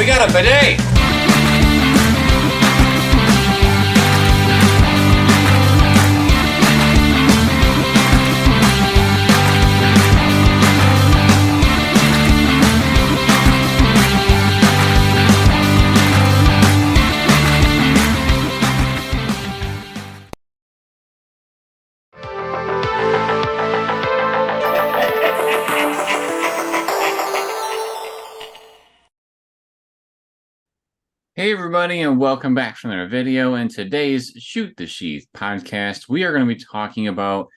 We got a bidet! Hey everybody, and welcome back to another video. In today's Shoot the Sheev podcast, we are going to be talking about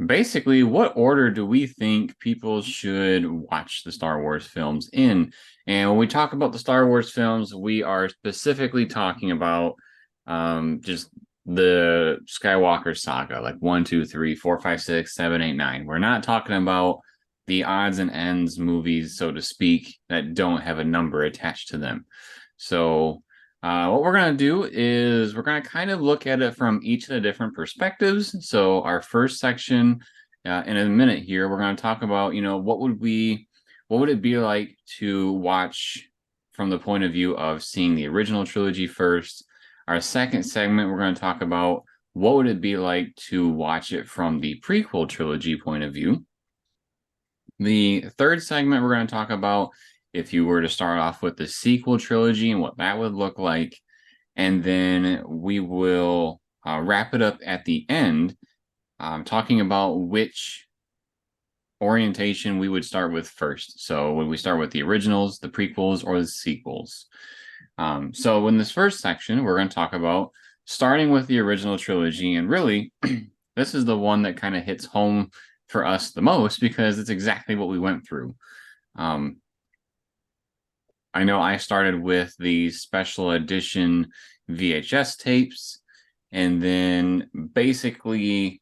basically what order do we think people should watch the Star Wars films in. And when we talk about the Star Wars films, we are specifically talking about just the Skywalker Saga, like 1, 2, 3, 4, 5, 6, 7, 8, 9. We're not talking about the odds and ends movies, so to speak, that don't have a number attached to them. So what we're going to do is we're going to kind of look at it from each of the different perspectives. So our first section in a minute here, we're going to talk about, what would it be like to watch from the point of view of seeing the original trilogy first. Our second segment, we're going to talk about what would it be like to watch it from the prequel trilogy point of view. The third segment, we're going to talk about if you were to start off with the sequel trilogy and what that would look like. And then we will wrap it up at the end, talking about which orientation we would start with first. So would we start with the originals, the prequels, or the sequels? So in this first section, we're going to talk about starting with the original trilogy. And really, this is the one that kind of hits home for us the most because it's exactly what we went through. I know I started with the special edition VHS tapes, and then basically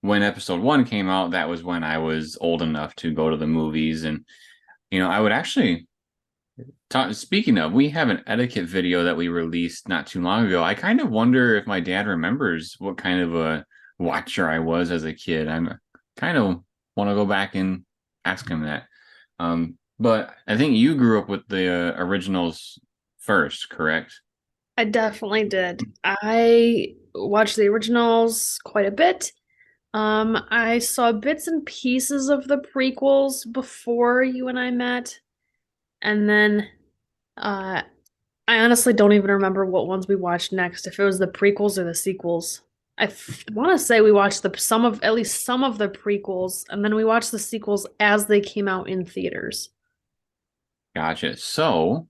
when episode 1 came out, that was when I was old enough to go to the movies. And I would actually speaking of, we have an etiquette video that we released not too long ago. I kind of wonder if my dad remembers what kind of a watcher I was as a kid. I'm kind of want to go back and ask him that. But I think you grew up with the originals first, correct? I definitely did. I watched the originals quite a bit. I saw bits and pieces of the prequels before you and I met. And then I honestly don't even remember what ones we watched next, if it was the prequels or the sequels. I want to say we watched at least some of the prequels, and then we watched the sequels as they came out in theaters. Gotcha. So,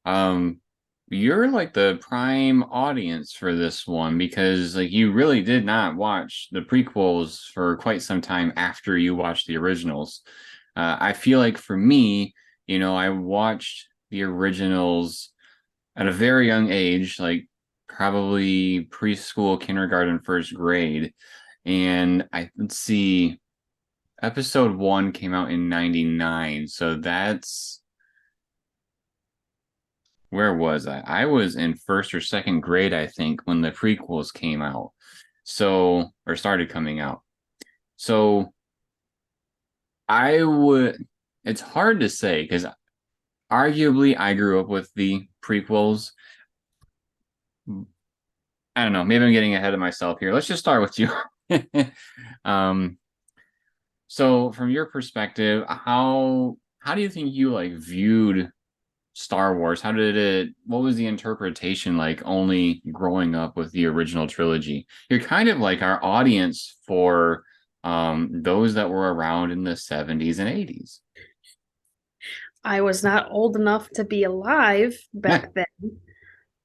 you're like the prime audience for this one because like you really did not watch the prequels for quite some time after you watched the originals. I feel like for me, I watched the originals at a very young age, like probably preschool, kindergarten, first grade. And let's see, episode 1 came out in 99. So where was I? I was in first or second grade, I think, when the prequels came out. Or started coming out. So it's hard to say because arguably I grew up with the prequels. I don't know. Maybe I'm getting ahead of myself here. Let's just start with you. So from your perspective, how do you think you viewed Star Wars? What was the interpretation like only growing up with the original trilogy? You're kind of like our audience for those that were around in the 70s and 80s. I was not old enough to be alive back then.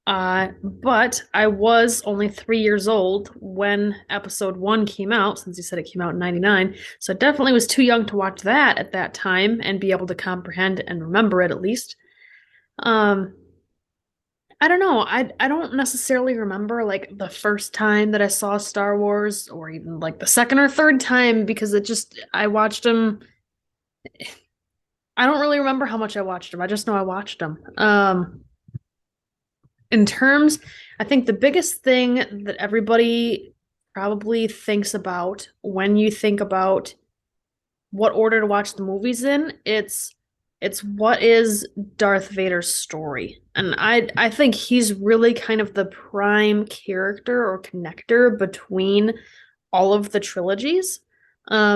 But I was only 3 years old when episode 1 came out, since you said it came out in 99. So I definitely was too young to watch that at that time and be able to comprehend and remember it at least. I don't know. I don't necessarily remember like the first time that I saw Star Wars or even like the second or third time because I watched them. I don't really remember how much I watched them. I just know I watched them. In terms, I think the biggest thing that everybody probably thinks about when you think about what order to watch the movies in, it's It's what is Darth Vader's story? And I think he's really kind of the prime character or connector between all of the trilogies.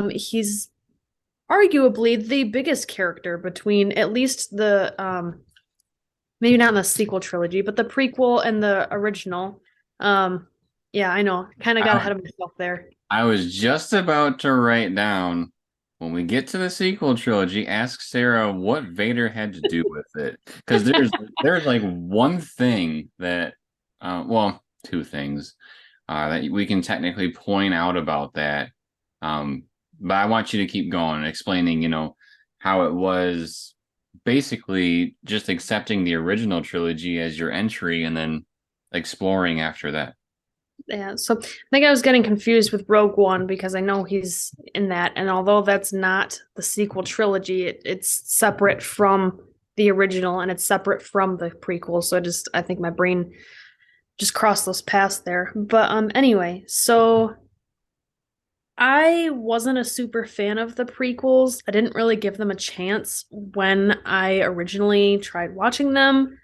He's arguably the biggest character between at least the maybe not in the sequel trilogy, but the prequel and the original. Um, yeah, I know. Kind of got I, ahead of myself there. I was just about to write down when we get to the sequel trilogy, ask Sarah what Vader had to do with it. Because there's like one thing that well, two things that we can technically point out about that. Um, but I want you to keep going and explaining, how it was basically just accepting the original trilogy as your entry and then exploring after that. Yeah, so I think I was getting confused with Rogue One because I know he's in that, and although that's not the sequel trilogy, it's separate from the original and it's separate from the prequel. So I think my brain just crossed those paths there. But anyway, so I wasn't a super fan of the prequels. I didn't really give them a chance when I originally tried watching them.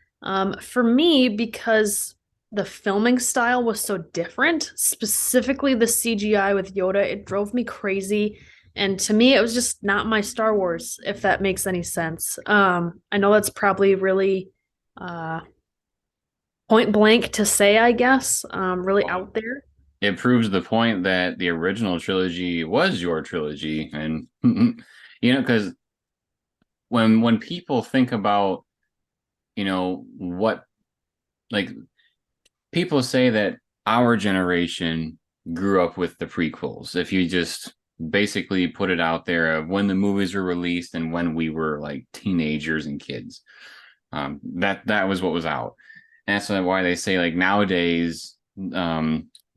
For me, because the filming style was so different, specifically the CGI with Yoda, it drove me crazy. And to me, it was just not my Star Wars, if that makes any sense. I know that's probably really uh, point blank to say, I guess, really Well, out there. it proves the point that the original trilogy was your trilogy, and because when people think about what, like, people say that our generation grew up with the prequels. If you just basically put it out there of when the movies were released and when we were like teenagers and kids, that was what was out. And that's why they say like nowadays,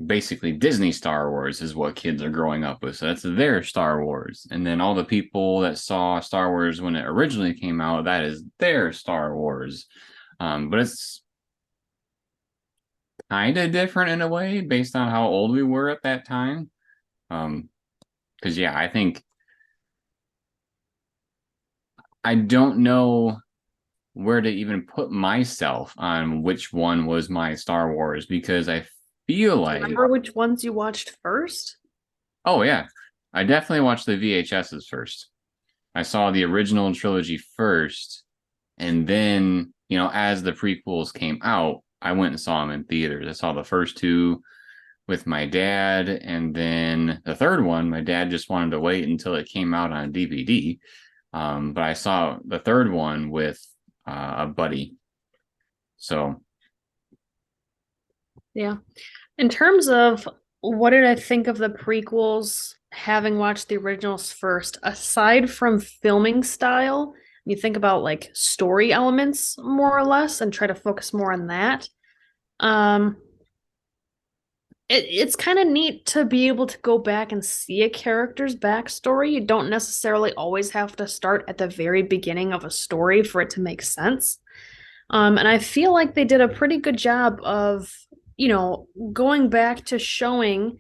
basically Disney Star Wars is what kids are growing up with. So that's their Star Wars. And then all the people that saw Star Wars when it originally came out, that is their Star Wars. But it's kind of different in a way based on how old we were at that time. Because yeah, I think I don't know where to even put myself on which one was my Star Wars because I feel Do you like, remember which ones you watched first? oh yeah, I definitely watched the VHSs first. I saw the original trilogy first, and then as the prequels came out, I went and saw them in theaters. I saw the first two with my dad, and then the third one, my dad just wanted to wait until it came out on DVD. But I saw the third one with a buddy. So Yeah. In terms of what did I think of the prequels, having watched the originals first, aside from filming style, you think about like story elements more or less and try to focus more on that. Um, it's kind of neat to be able to go back and see a character's backstory. You don't necessarily always have to start at the very beginning of a story for it to make sense. And I feel like they did a pretty good job of, going back to showing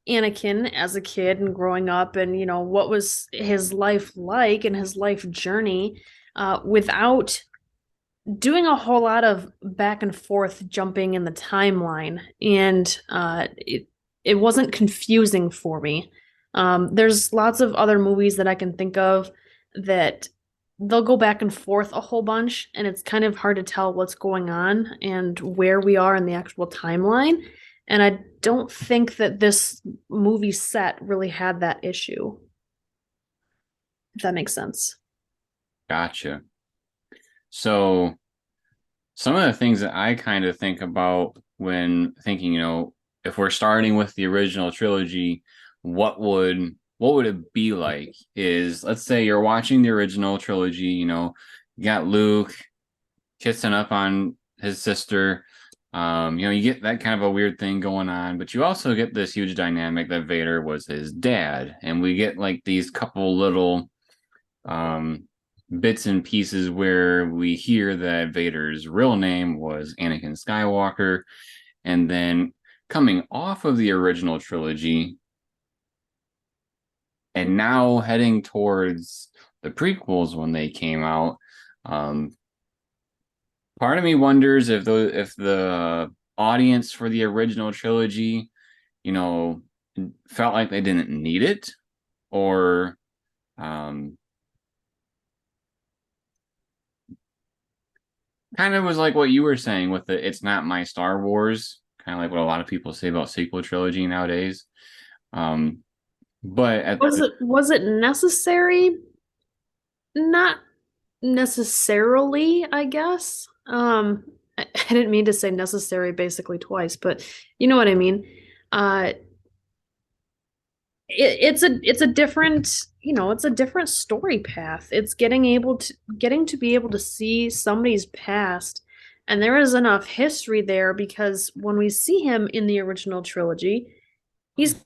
Anakin as a kid and growing up and, what was his life like and his life journey, without doing a whole lot of back and forth jumping in the timeline. And it wasn't confusing for me. There's lots of other movies that I can think of that they'll go back and forth a whole bunch, and it's kind of hard to tell what's going on and where we are in the actual timeline. And I don't think that this movie set really had that issue, if that makes sense. gotcha. So some of the things that I kind of think about when thinking, if we're starting with the original trilogy, what would it be like? Is let's say you're watching the original trilogy, you got Luke kissing up on his sister. You get that kind of a weird thing going on, but you also get this huge dynamic that Vader was his dad, and we get like these couple little um bits and pieces where we hear that Vader's real name was Anakin Skywalker. And then coming off of the original trilogy and now heading towards the prequels when they came out, Um, Part of me wonders if the audience for the original trilogy, you know, felt like they didn't need it, or um, kind of was like what you were saying with the "it's not my Star Wars," kind of like what a lot of people say about sequel trilogy nowadays. Um, but at Was it necessary? Not necessarily, I guess. I didn't mean to say necessary basically twice, but you know what I mean. Uh, it's a different, it's a different story path. It's getting to be able to see somebody's past, and there is enough history there because when we see him in the original trilogy, he's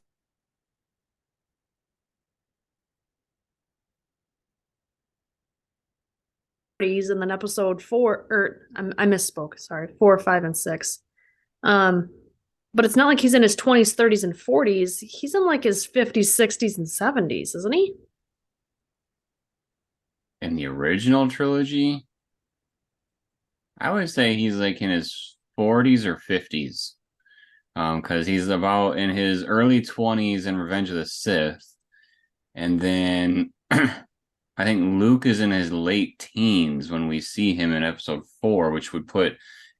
and then episode four, or I misspoke, sorry, 4, 5, and 6. Um, but it's not like he's in his 20s, 30s, and 40s. He's in like his 50s, 60s, and 70s, isn't he? in the original trilogy, I would say he's like in his 40s or 50s. Because he's about in his early 20s in Revenge of the Sith. And then I think Luke is in his late teens when we see him in episode 4, which would put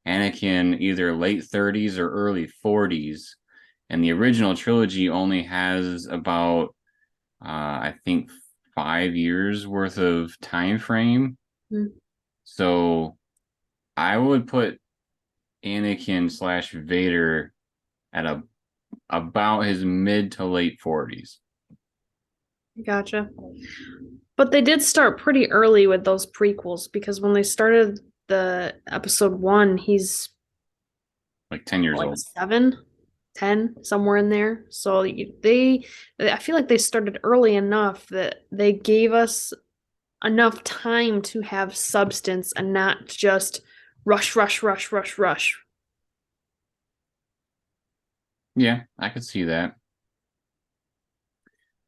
Anakin either late 30s or early 40s. And the original trilogy only has about, I think, 5 years worth of time frame. Mm. So I would put Anakin slash Vader at about his mid to late 40s. Gotcha. But they did start pretty early with those prequels because when they started the episode one, he's Like 10 years like old. 7, 10, somewhere in there. So I feel like they started early enough that they gave us enough time to have substance and not just rush, rush, rush, rush, rush. Yeah, I could see that.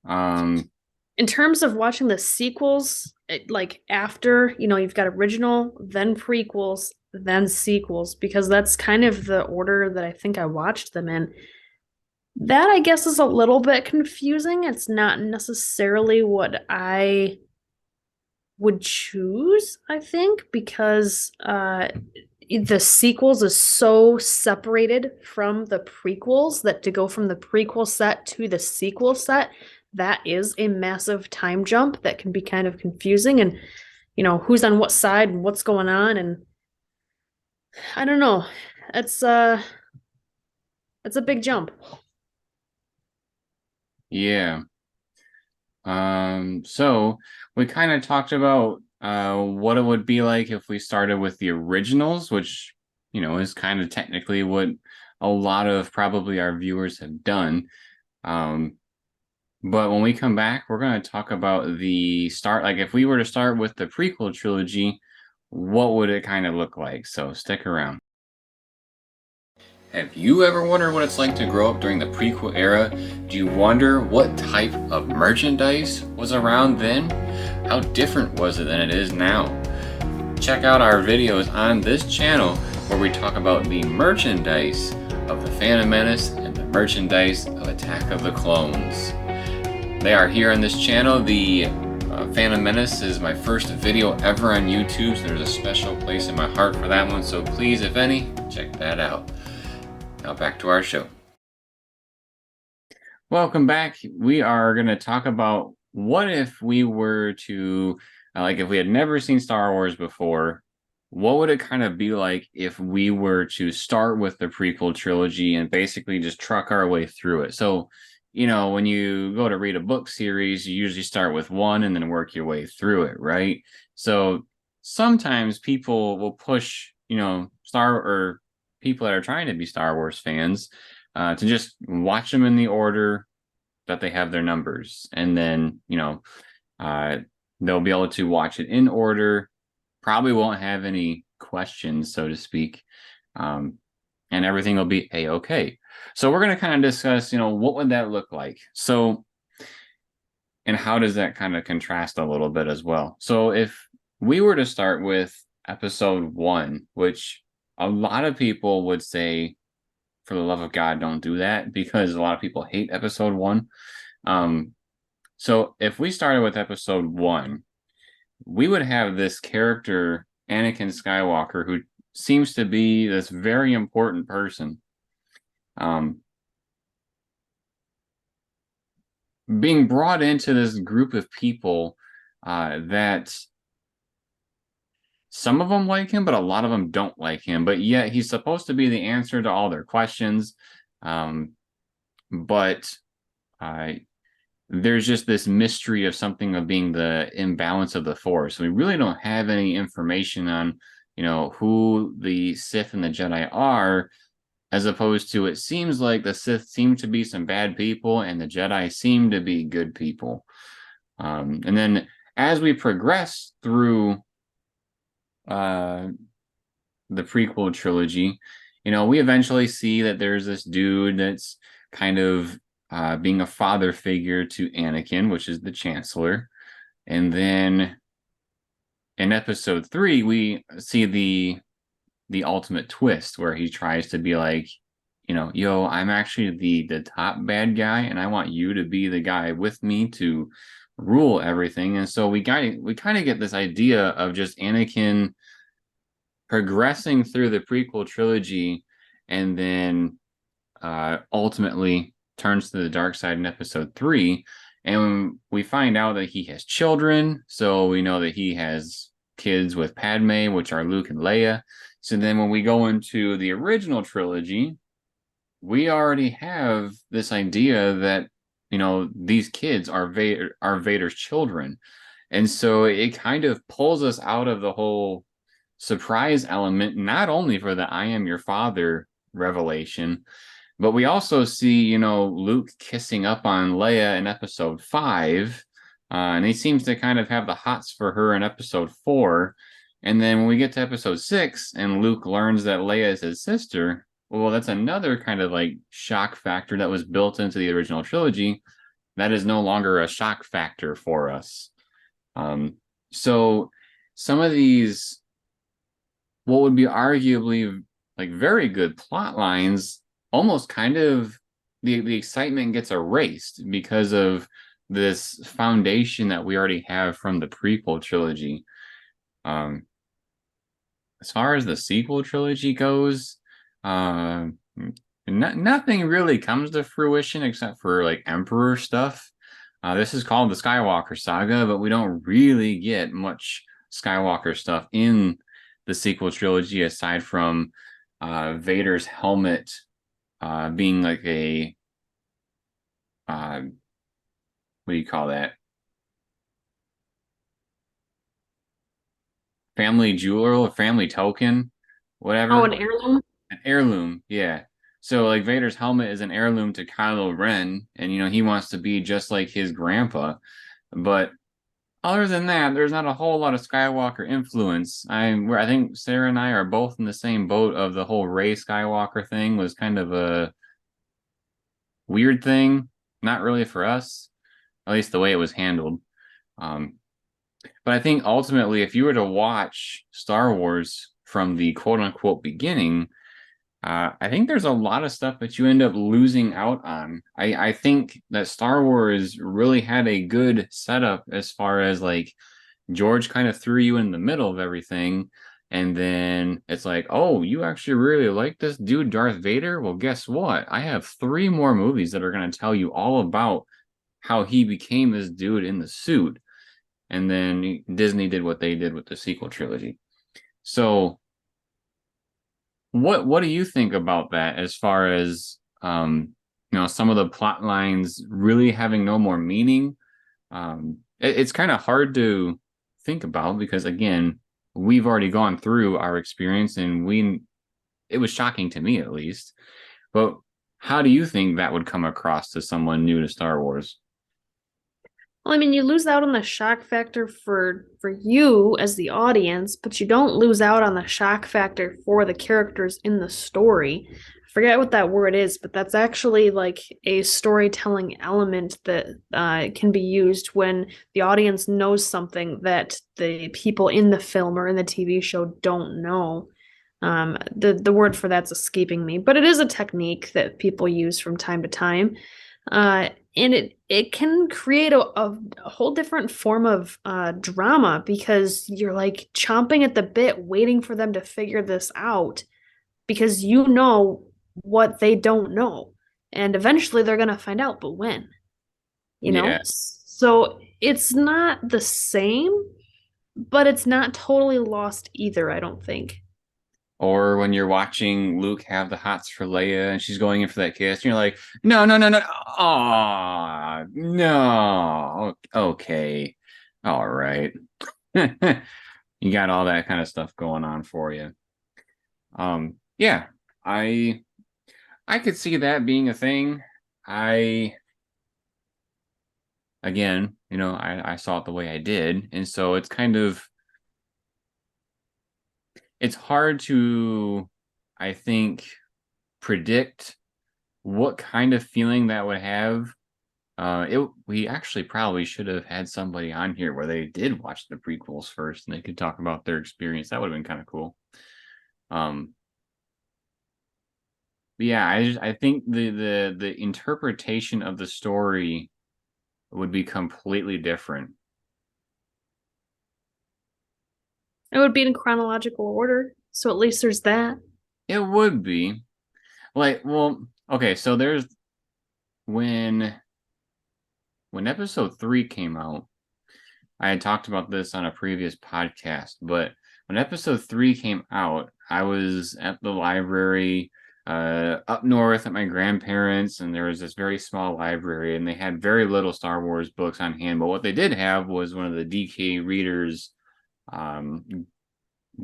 Um, In terms of watching the sequels, like after, you've got original, then prequels, then sequels, because that's kind of the order that I think I watched them in. That I guess is a little bit confusing. It's not necessarily what I would choose, I think, because the sequels is so separated from the prequels that to go from the prequel set to the sequel set, that is a massive time jump that can be kind of confusing and who's on what side and what's going on, and I don't know. It's it's a big jump. yeah. So we kind of talked about what it would be like if we started with the originals, which, is kind of technically what a lot of probably our viewers have done. Um, but when we come back, we're going to talk about the start. Like if we were to start with the prequel trilogy, what would it kind of look like? So stick around. Have you ever wondered what it's like to grow up during the prequel era? Do you wonder what type of merchandise was around then? How different was it than it is now? Check out our videos on this channel where we talk about the merchandise of The Phantom Menace and the merchandise of Attack of the Clones. They are here on this channel. The Phantom Menace is my first video ever on YouTube, so there's a special place in my heart for that one, so please, if any, check that out. Now back to our show. Welcome back. We are going to talk about what if we were to, like if we had never seen Star Wars before, what would it kind of be like if we were to start with the prequel trilogy and basically just truck our way through it? So, when you go to read a book series, you usually start with one and then work your way through it, right? So sometimes people will push, people that are trying to be Star Wars fans to just watch them in the order that they have their numbers. And then, they'll be able to watch it in order, probably won't have any questions, so to speak. And everything will be A-okay. So we're going to kind of discuss, what would that look like? So, and how does that kind of contrast a little bit as well? So if we were to start with episode one, which a lot of people would say, for the love of God, don't do that because a lot of people hate episode one. Um, so if we started with episode one, we would have this character, Anakin Skywalker, who seems to be this very important person. Um, being brought into this group of people that some of them like him, but a lot of them don't like him. But yet he's supposed to be the answer to all their questions. Um, but uh, there's just this mystery of something of being the imbalance of the Force. We really don't have any information on, who the Sith and the Jedi are, as opposed to it seems like the Sith seem to be some bad people and the Jedi seem to be good people. And then as we progress through the prequel trilogy, we eventually see that there's this dude that's kind of being a father figure to Anakin, which is the Chancellor. And then in episode 3, we see the ultimate twist where he tries to be like, yo, I'm actually the top bad guy, and I want you to be the guy with me to rule everything. And so we kind of get this idea of just Anakin progressing through the prequel trilogy, and then ultimately turns to the dark side in episode 3. And we find out that he has children, so we know that he has kids with Padme, which are Luke and Leia. So then when we go into the original trilogy, we already have this idea that these kids are Vader's children. And so it kind of pulls us out of the whole surprise element, not only for the I am your father revelation, but we also see, Luke kissing up on Leia in episode 5. And he seems to kind of have the hots for her in episode 4. And then when we get to episode 6 and Luke learns that Leia is his sister, well, that's another kind of like shock factor that was built into the original trilogy that is no longer a shock factor for us. So some of these, what would be arguably like very good plot lines, almost kind of the excitement gets erased because of this foundation that we already have from the prequel trilogy. As far as the sequel trilogy goes, nothing really comes to fruition except for like Emperor stuff. This is called the Skywalker Saga, but we don't really get much Skywalker stuff in the sequel trilogy aside from Vader's helmet being like a what do you call that? Family jewel or family token, Oh, whatever. an heirloom? An heirloom, yeah. So like Vader's helmet is an heirloom to Kylo Ren, and he wants to be just like his grandpa. But other than that, there's not a whole lot of Skywalker influence. I think Sarah and I are both in the same boat of the whole Rey Skywalker thing was kind of a weird thing, not really for us, at least the way it was handled. But I think ultimately, if you were to watch Star Wars from the quote unquote beginning, I think there's a lot of stuff that you end up losing out on. I think that Star Wars really had a good setup as far as like George kind of threw you in the middle of everything. And then it's like, oh, you actually really like this dude, Darth Vader? Well, guess what? I have 3 more movies that are going to tell you all about how he became this dude in the suit. And then Disney did what they did with the sequel trilogy. So what do you think about that as far as some of the plot lines really having no more meaning? It's kind of hard to think about because again, we've already gone through our experience and it was shocking to me at least. But how do you think that would come across to someone new to Star Wars? Well, I mean, you lose out on the shock factor for you as the audience, but you don't lose out on the shock factor for the characters in the story. I forget what that word is, but that's actually like a storytelling element that can be used when the audience knows something that the people in the film or in the TV show don't know. The word for that's escaping me, but it is a technique that people use from time to time. And it can create a whole different form of drama because you're like chomping at the bit, waiting for them to figure this out because you know what they don't know. And eventually they're gonna find out, but when? You Yeah. know? So it's not the same, but it's not totally lost either, I don't think. Or when you're watching Luke have the hots for Leia and she's going in for that kiss, and you're like, no, no, no, no. Oh, no. Okay. All right. You got all that kind of stuff going on for you. Yeah, I I could see that being a thing. I again, I saw it the way I did, and so it's hard to, I think, predict what kind of feeling that would have. We actually probably should have had somebody on here where they did watch the prequels first and they could talk about their experience. That would have been kind of cool. Um, but yeah, I think the interpretation of the story would be completely different. It would be in chronological order, so at least there's that. It would be like, well, okay, so there's when episode 3 came out, I had talked about this on a previous podcast, but when episode 3 came out, I was at the library up north at my grandparents, and there was this very small library, and they had very little Star Wars books on hand. But what they did have was one of the DK Readers um,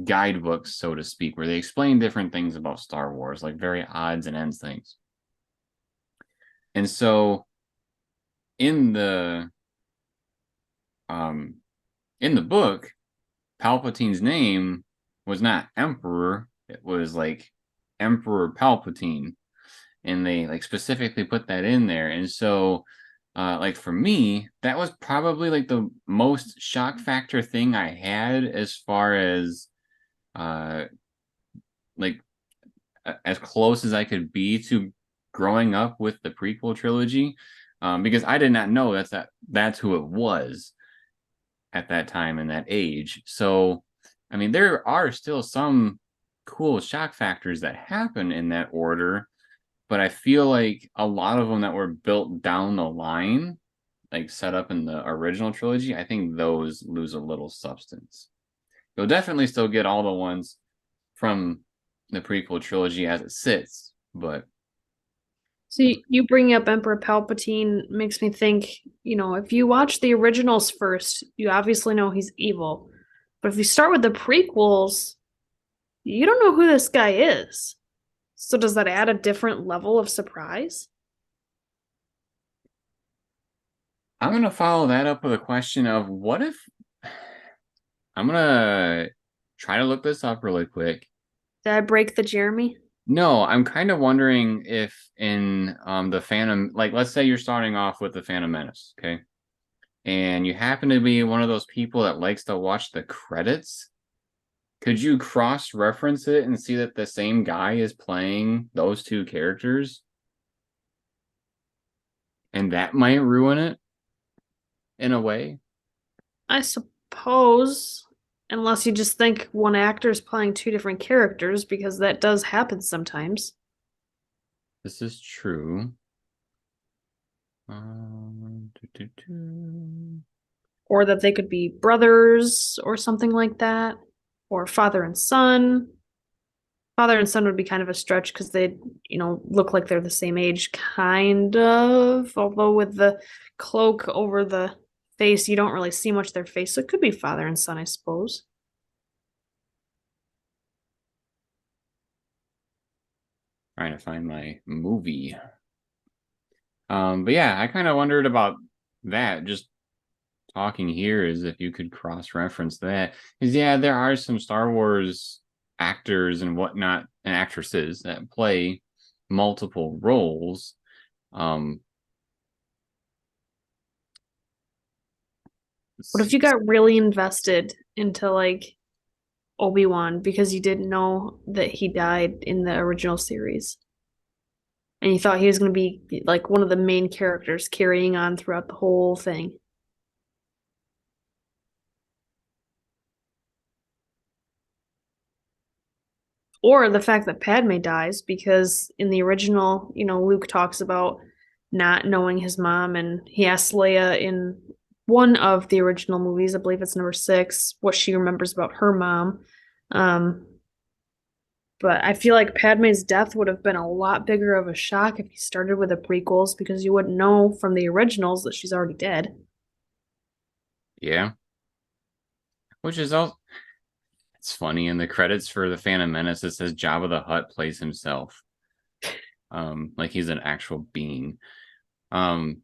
guidebooks, so to speak, where they explain different things about Star Wars, like very odds and ends things. And so in the um, in the book, Palpatine's name was not Emperor; it was like Emperor Palpatine, and they like specifically put that in there. And so, like for me, that was probably like the most shock factor thing I had as far as uh, like as close as I could be to growing up with the prequel trilogy, because I did not know that's who it was at that time and that age. So, I mean, there are still some cool shock factors that happen in that order, but I feel like a lot of them that were built down the line, like set up in the original trilogy, I think those lose a little substance. You'll definitely still get all the ones from the prequel trilogy as it sits, but So you bringing up Emperor Palpatine makes me think, if you watch the originals first, you obviously know he's evil. But if you start with the prequels, you don't know who this guy is. So does that add a different level of surprise? I'm going to follow that up with a question of what if I'm going to try to look this up really quick. Did I break the Jeremy? No, I'm kind of wondering if in the Phantom, like let's say you're starting off with the Phantom Menace, okay? And you happen to be one of those people that likes to watch the credits. Could you cross-reference it and see that the same guy is playing those two characters? And that might ruin it in a way. I suppose, unless you just think one actor is playing two different characters, because that does happen sometimes. This is true. Or that they could be brothers or something like that, or father and son. Father and son would be kind of a stretch because they, look like they're the same age, kind of. Although with the cloak over the face, you don't really see much of their face. So it could be father and son, I suppose. Trying to find my movie. But yeah, I kind of wondered about that. Just talking here is if you could cross-reference that. Because yeah, there are some Star Wars actors and whatnot and actresses that play multiple roles. Um, What if you got really invested into like Obi-Wan because you didn't know that he died in the original series? And you thought he was going to be like one of the main characters carrying on throughout the whole thing. Or the fact that Padme dies because in the original, Luke talks about not knowing his mom and he asks Leia in one of the original movies, I believe it's number 6, what she remembers about her mom. Um, but I feel like Padme's death would have been a lot bigger of a shock if you started with the prequels because you wouldn't know from the originals that she's already dead. yeah, which is all. It's funny in the credits for the Phantom Menace. It says Jabba the Hutt plays himself, like he's an actual being. Can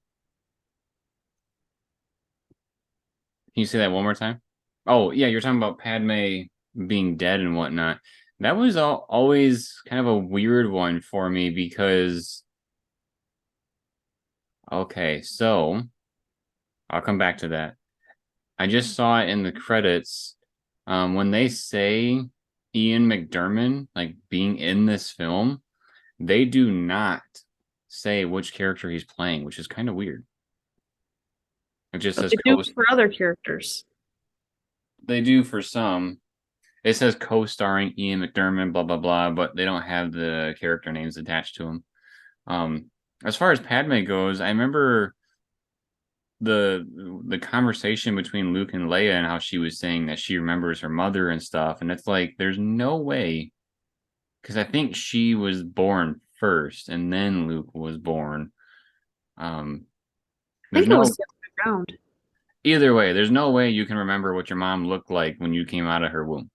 you say that one more time? Oh yeah, you're talking about Padme being dead and whatnot. That was always kind of a weird one for me because okay, so I'll come back to that. I just saw it in the credits when they say Ian McDiarmid like being in this film, they do not say which character he's playing, which is kind of weird. It just But says they do co. for other characters. They do for some. It says co-starring Ian McDiarmid, blah blah blah, but they don't have the character names attached to them. Um, as far as Padme goes, I remember the conversation between Luke and Leia and how she was saying that she remembers her mother and stuff, and it's like there's no way because I think she was born first and then Luke was born. Um, I there's think it no was the other way around. either way. There's no way you can remember what your mom looked like when you came out of her womb.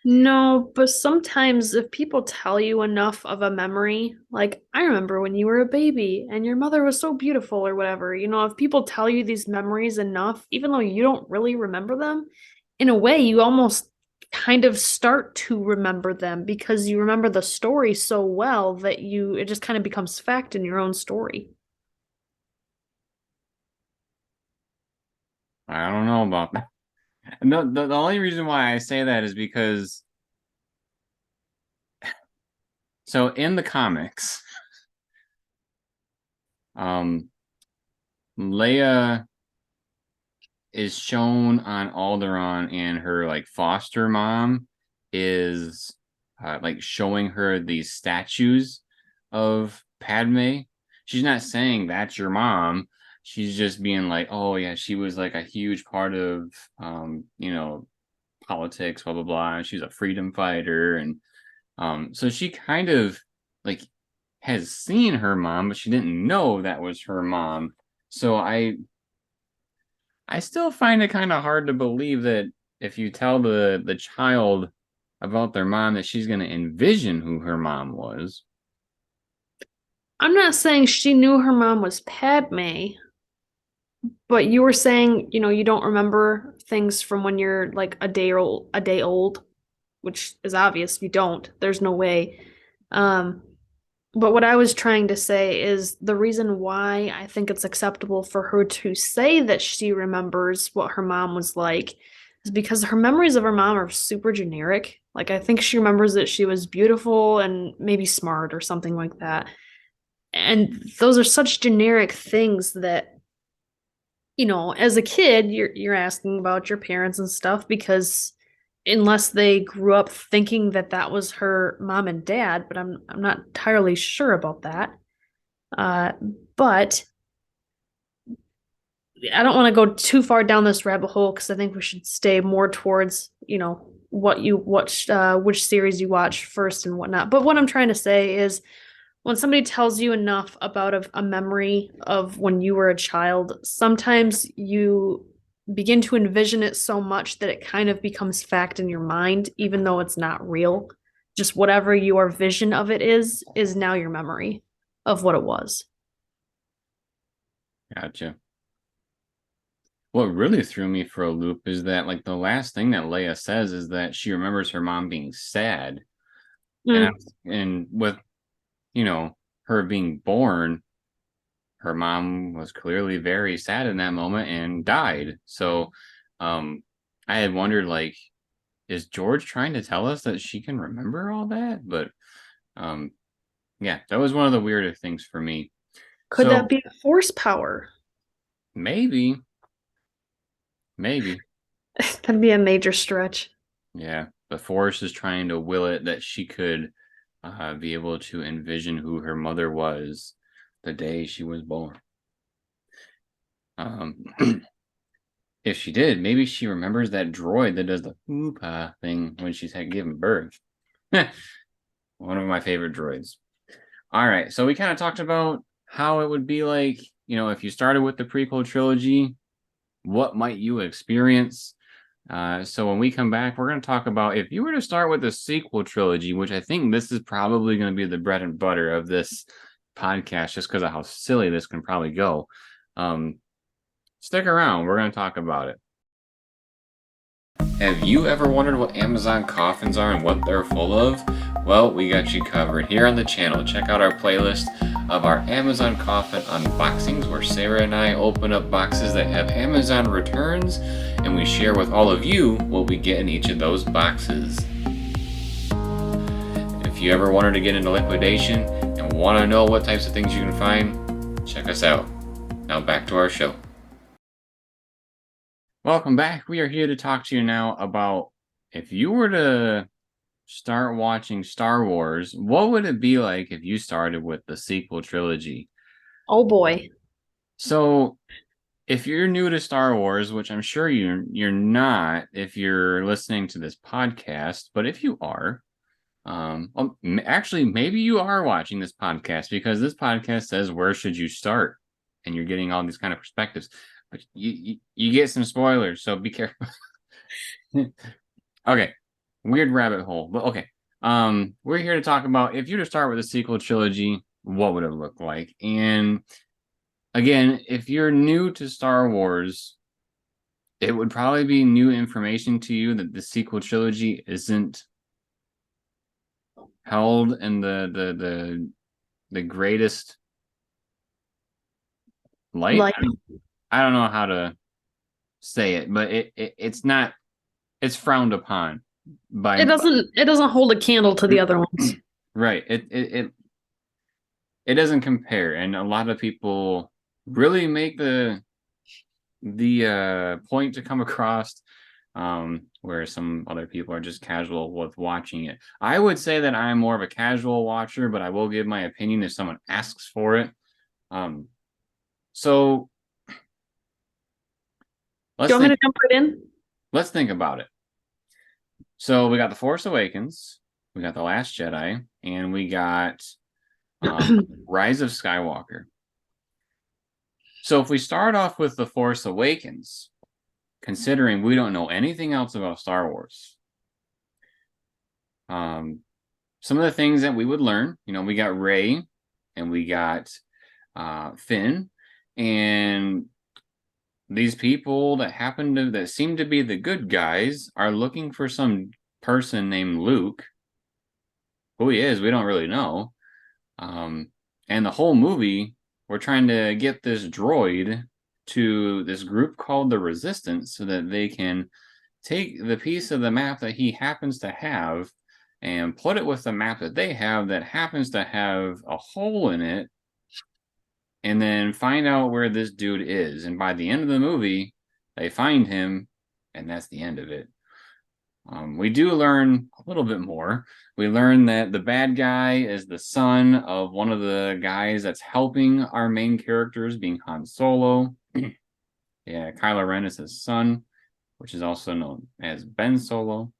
No, but sometimes if people tell you enough of a memory, like I remember when you were a baby and your mother was so beautiful or whatever, if people tell you these memories enough, even though you don't really remember them, in a way you almost kind of start to remember them because you remember the story so well that it just kind of becomes fact in your own story. I don't know about that. No, the only reason why I say that is because so in the comics, um, Leia is shown on Alderaan, and her like foster mom is like showing her these statues of Padme. She's not saying that's your mom. She's just being like, oh yeah, she was like a huge part of politics, blah blah blah. She's a freedom fighter, and so she kind of like has seen her mom, but she didn't know that was her mom. So I still find it kind of hard to believe that if you tell the child about their mom that she's going to envision who her mom was. I'm not saying she knew her mom was Padme, but you were saying, you don't remember things from when you're like a day old, which is obvious you don't. There's no way. Um, but what I was trying to say is the reason why I think it's acceptable for her to say that she remembers what her mom was like is because her memories of her mom are super generic. Like I think she remembers that she was beautiful and maybe smart or something like that. And those are such generic things that as a kid, you're asking about your parents and stuff because unless they grew up thinking that that was her mom and dad, but I'm not entirely sure about that. Uh, but I don't want to go too far down this rabbit hole because I think we should stay more towards, what you watched, which series you watch first and whatnot. But what I'm trying to say is when somebody tells you enough about a memory of when you were a child, sometimes you begin to envision it so much that it kind of becomes fact in your mind, even though it's not real. Just whatever your vision of it is now your memory of what it was. Gotcha. What really threw me for a loop is that like the last thing that Leia says is that she remembers her mom being sad. And Mm. and with, you know, her being born, her mom was clearly very sad in that moment and died. So um I had wondered like, is George trying to tell us that she can remember all that? But um yeah, that was one of the weirder things for me. Could that So be a force power? maybe, maybe. That'd be a major stretch. Yeah, the Force is trying to will it that she could be able to envision who her mother was the day she was born. Um, if she did, maybe she remembers that droid that does the hoopa thing when she's had given birth. One of my favorite droids. All right, so we kind of talked about how it would be like, if you started with the prequel trilogy, what might you experience? So when we come back, we're going to talk about if you were to start with the sequel trilogy, which I think this is probably going to be the bread and butter of this podcast, just because of how silly this can probably go. Stick around. We're going to talk about it. Have you ever wondered what Amazon coffins are and what they're full of? Well, we got you covered here on the channel. Check out our playlist of our Amazon coffin unboxings where Sarah and I open up boxes that have Amazon returns and we share with all of you what we get in each of those boxes. If you ever wanted to get into liquidation and want to know what types of things you can find, check us out. Now back to our show. Welcome back. We are here to talk to you now about if you were to start watching Star Wars, what would it be like if you started with the sequel trilogy? Oh boy. So, if you're new to Star Wars, which I'm sure you're not if you're listening to this podcast, but if you are, actually maybe you are watching this podcast because this podcast says where should you start, and you're getting all these kind of perspectives, but you get some spoilers, so be careful. Okay, weird rabbit hole, but okay. We're here to talk about if you were to start with a sequel trilogy, what would it look like? And again, if you're new to Star Wars, it would probably be new information to you that the sequel trilogy isn't held in the greatest light. Like I don't know how to say it, but it's not, it's frowned upon by it doesn't hold a candle to the other ones. right. It doesn't compare, and a lot of people really make the point to come across, where some other people are just casual with watching it. I would say that I'm more of a casual watcher, but I will give my opinion if someone asks for it. So Do you want me to jump right in? let's think about it. So we got The Force Awakens, we got The Last Jedi, and we got Rise of Skywalker. So if we start off with The Force Awakens, considering we don't know anything else about Star Wars, some of the things that we would learn, we got Rey and we got Finn, and these people that seem to be the good guys are looking for some person named Luke. Who he is, we don't really know. And the whole movie, we're trying to get this droid to this group called the Resistance so that they can take the piece of the map that he happens to have and put it with the map that they have that happens to have a hole in it, and then find out where this dude is. And by the end of the movie, they find him, and that's the end of it. We do learn a little bit more. We learn that the bad guy is the son of one of the guys that's helping our main characters, being Han Solo. Yeah, Kylo Ren is his son, which is also known as Ben Solo.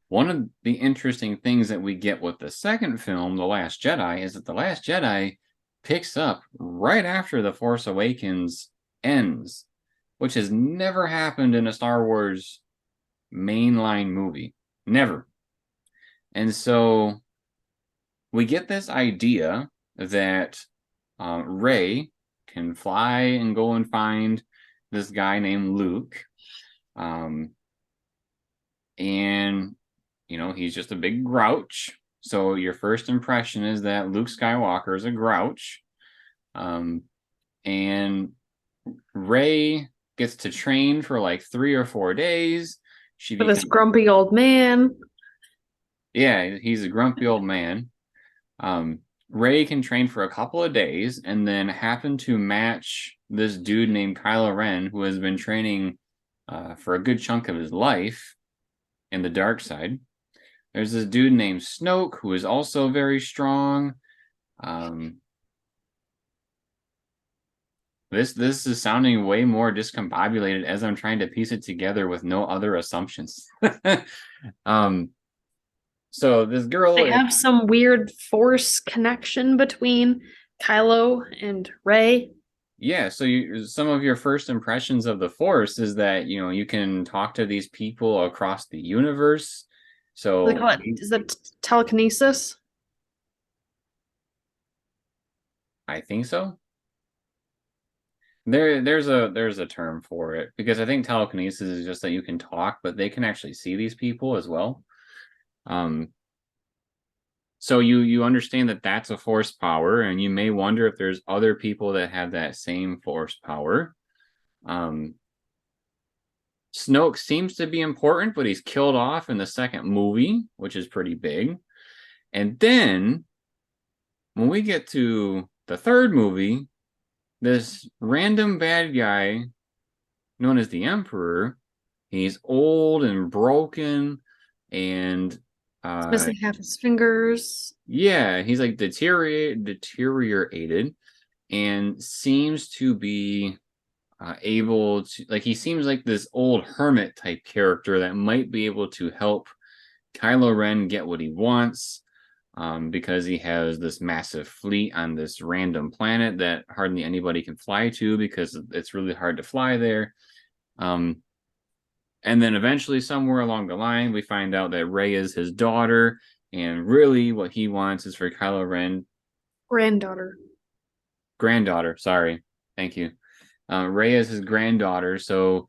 One of the interesting things that we get with the second film, The Last Jedi, is that The Last Jedi picks up right after The Force Awakens ends, which has never happened in a Star Wars mainline movie. Never. And so we get this idea that Rey can fly and go and find this guy named Luke. And he's just a big grouch. So your first impression is that Luke Skywalker is a grouch. And Rey gets to train for like 3 or 4 days. For this grumpy old man. Yeah, he's a grumpy old man. Rey can train for a couple of days and then happen to match this dude named Kylo Ren, who has been training for a good chunk of his life in the dark side. There's this dude named Snoke, who is also very strong. This is sounding way more discombobulated as I'm trying to piece it together with no other assumptions. So this girl, they have some weird force connection between Kylo and Rey. Yeah, so some of your first impressions of the Force is that you can talk to these people across the universe. So They call it, is that telekinesis? I think so. There's a term for it, because I think telekinesis is just that you can talk, but they can actually see these people as well. So you understand that that's a force power, and you may wonder if there's other people that have that same force power. Snoke seems to be important, but he's killed off in the second movie, which is pretty big. And then when we get to the third movie, this random bad guy known as the Emperor, he's old and broken, and He's missing half his fingers. Yeah, he's like deteriorated, and seems to be able to, like, he seems like this old hermit type character that might be able to help Kylo Ren get what he wants, because he has this massive fleet on this random planet that hardly anybody can fly to because it's really hard to fly there. And then eventually, somewhere along the line, we find out that Rey is his daughter, and really what he wants is for Kylo Ren... Granddaughter, sorry. Thank you. Rey is his granddaughter, so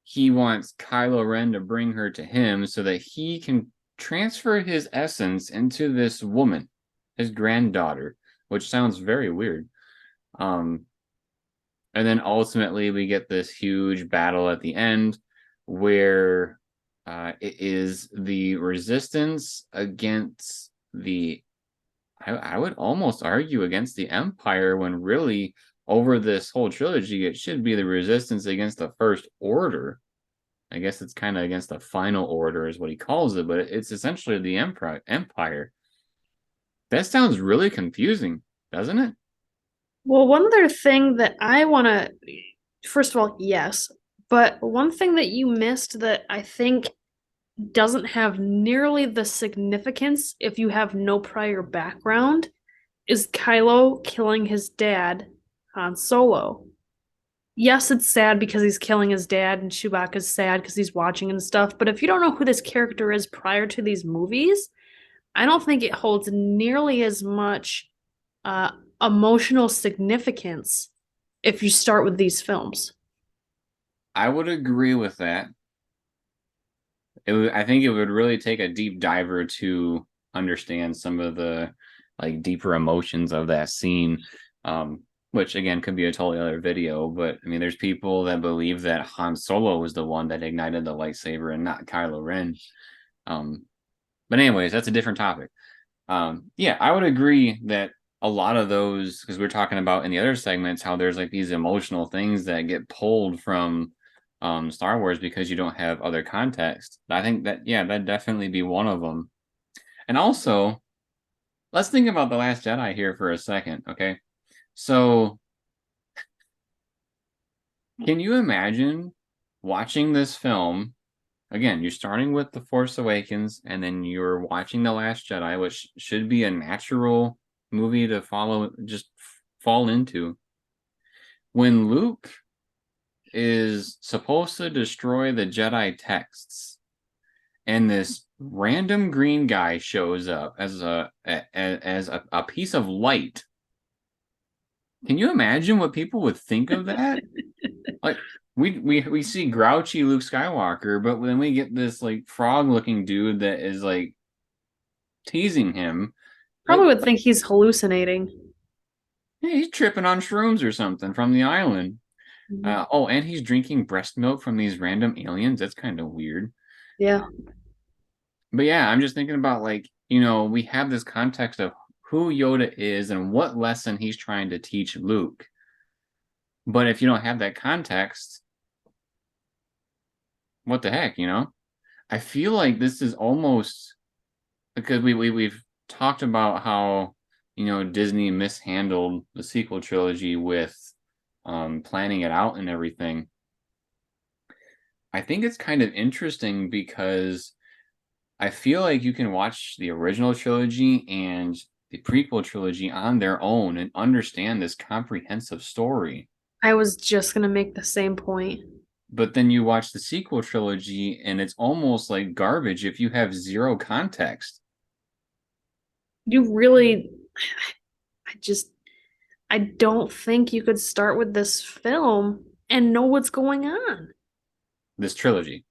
he wants Kylo Ren to bring her to him so that he can transfer his essence into this woman, his granddaughter, which sounds very weird. And then ultimately we get this huge battle at the end where it is the resistance against I would almost argue against the Empire, when really over this whole trilogy it should be the resistance against the First Order. I guess it's kind of against the Final Order is what he calls it, but it's essentially the Empire. That sounds really confusing, doesn't it? Well, one other thing that I want to, first of all, yes, but one thing that you missed that I think doesn't have nearly the significance if you have no prior background is Kylo killing his dad, Han Solo. Yes, it's sad because he's killing his dad, and Chewbacca's sad because he's watching and stuff, but if you don't know who this character is prior to these movies, I don't think it holds nearly as much emotional significance if you start with these films. I would agree with that. I think it would really take a deep diver to understand some of the like deeper emotions of that scene, which again could be a totally other video. But I mean, there's people that believe that Han Solo was the one that ignited the lightsaber and not Kylo Ren. But anyways, that's a different topic. Yeah, I would agree that a lot of those, because we're talking about in the other segments how there's like these emotional things that get pulled from Star Wars because you don't have other context. I think that, yeah, that'd definitely be one of them. And also, let's think about The Last Jedi here for a second, okay? So, can you imagine watching this film? Again, you're starting with The Force Awakens, and then you're watching The Last Jedi, which should be a natural movie to just fall into. When Luke is supposed to destroy the Jedi texts, and this random green guy shows up as a piece of light. Can you imagine what people would think of that? Like, we see grouchy Luke Skywalker, but then we get this like frog looking dude that is like teasing him. Probably Like, would think he's hallucinating. hey, he's tripping on shrooms or something from the island. Mhm. Oh, and he's drinking breast milk from these random aliens. That's kind of weird. Yeah. But yeah, I'm just thinking about like, we have this context of who Yoda is and what lesson he's trying to teach Luke. But if you don't have that context, what the heck? I feel like this is almost because we've talked about how Disney mishandled the sequel trilogy with planning it out and everything. I think it's kind of interesting because I feel like you can watch the original trilogy and the prequel trilogy on their own and understand this comprehensive story. I was just gonna make the same point. But then you watch the sequel trilogy and it's almost like garbage if you have zero context. You really, I just, I don't think you could start with this film and know what's going on. This trilogy.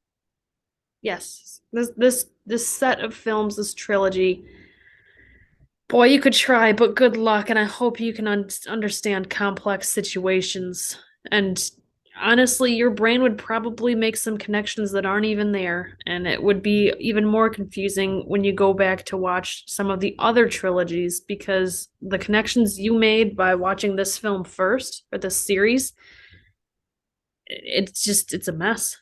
Yes, this set of films, this trilogy. Boy, you could try, but good luck, and I hope you can understand complex situations. And honestly, your brain would probably make some connections that aren't even there, and it would be even more confusing when you go back to watch some of the other trilogies because the connections you made by watching this film first, or this series, it's a mess.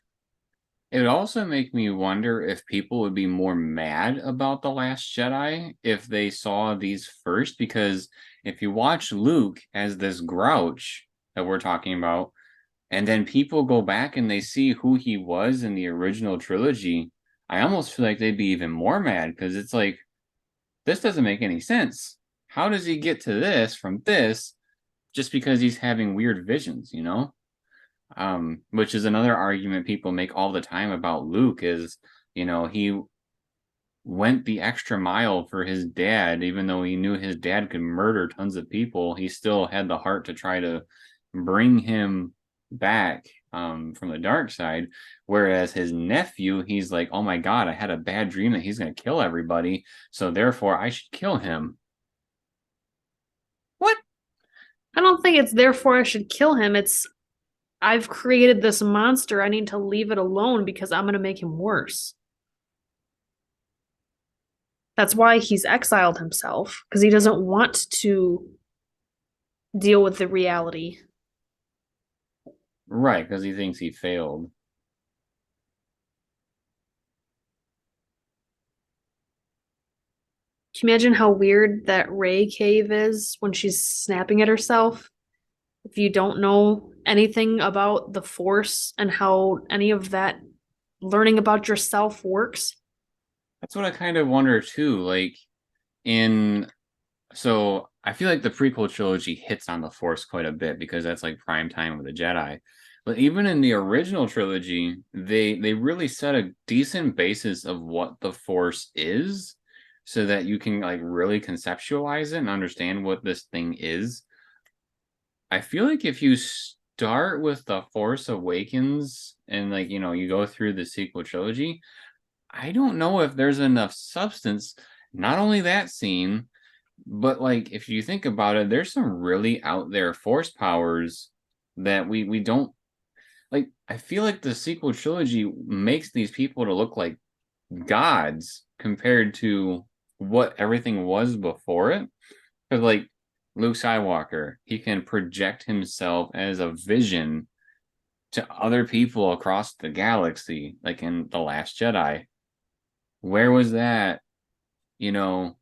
It would also make me wonder if people would be more mad about The Last Jedi if they saw these first, because if you watch Luke as this grouch that we're talking about, and then people go back and they see who he was in the original trilogy, I almost feel like they'd be even more mad because it's like, this doesn't make any sense. How does he get to this from this just because he's having weird visions? Which is another argument people make all the time about Luke is, he went the extra mile for his dad, even though he knew his dad could murder tons of people. He still had the heart to try to bring him back from the dark side. Whereas his nephew, he's like, oh my God, I had a bad dream that he's going to kill everybody. So therefore, I should kill him. What? I don't think it's therefore I should kill him. It's I've created this monster. I need to leave it alone because I'm going to make him worse. That's why he's exiled himself because he doesn't want to deal with the reality. Right, because he thinks he failed. Can you imagine how weird that Ray cave is when she's snapping at herself? If you don't know anything about the Force and how any of that learning about yourself works. That's what I kind of wonder too. Like, in so I feel like the prequel trilogy hits on the Force quite a bit because that's like prime time with the Jedi. But even in the original trilogy, they really set a decent basis of what the Force is, so that you can like really conceptualize it and understand what this thing is. I feel like if you start with the Force Awakens and like you go through the sequel trilogy, I don't know if there's enough substance. Not only that scene, but like if you think about it, there's some really out there force powers that we don't like. I feel like the sequel trilogy makes these people to look like gods compared to what everything was before it. Because like Luke Skywalker, he can project himself as a vision to other people across the galaxy, like in The Last Jedi. Where was that, you know,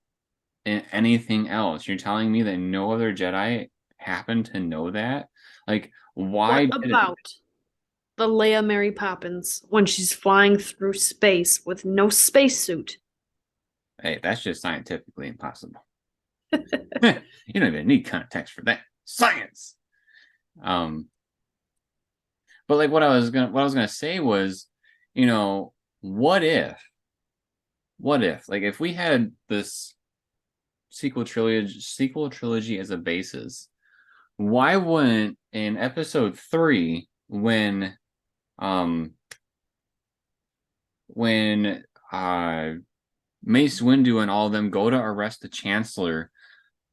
anything else? You're telling me that no other Jedi happened to know that? Like, What why did it? about the Leia Mary Poppins when she's flying through space with no spacesuit? Hey, that's just scientifically impossible. You don't even need context for that. Science. Um, but like what I was gonna say was, you know, what if, like if we had this sequel trilogy as a basis, why wouldn't in episode 3 when um when Mace Windu and all of them go to arrest the Chancellor,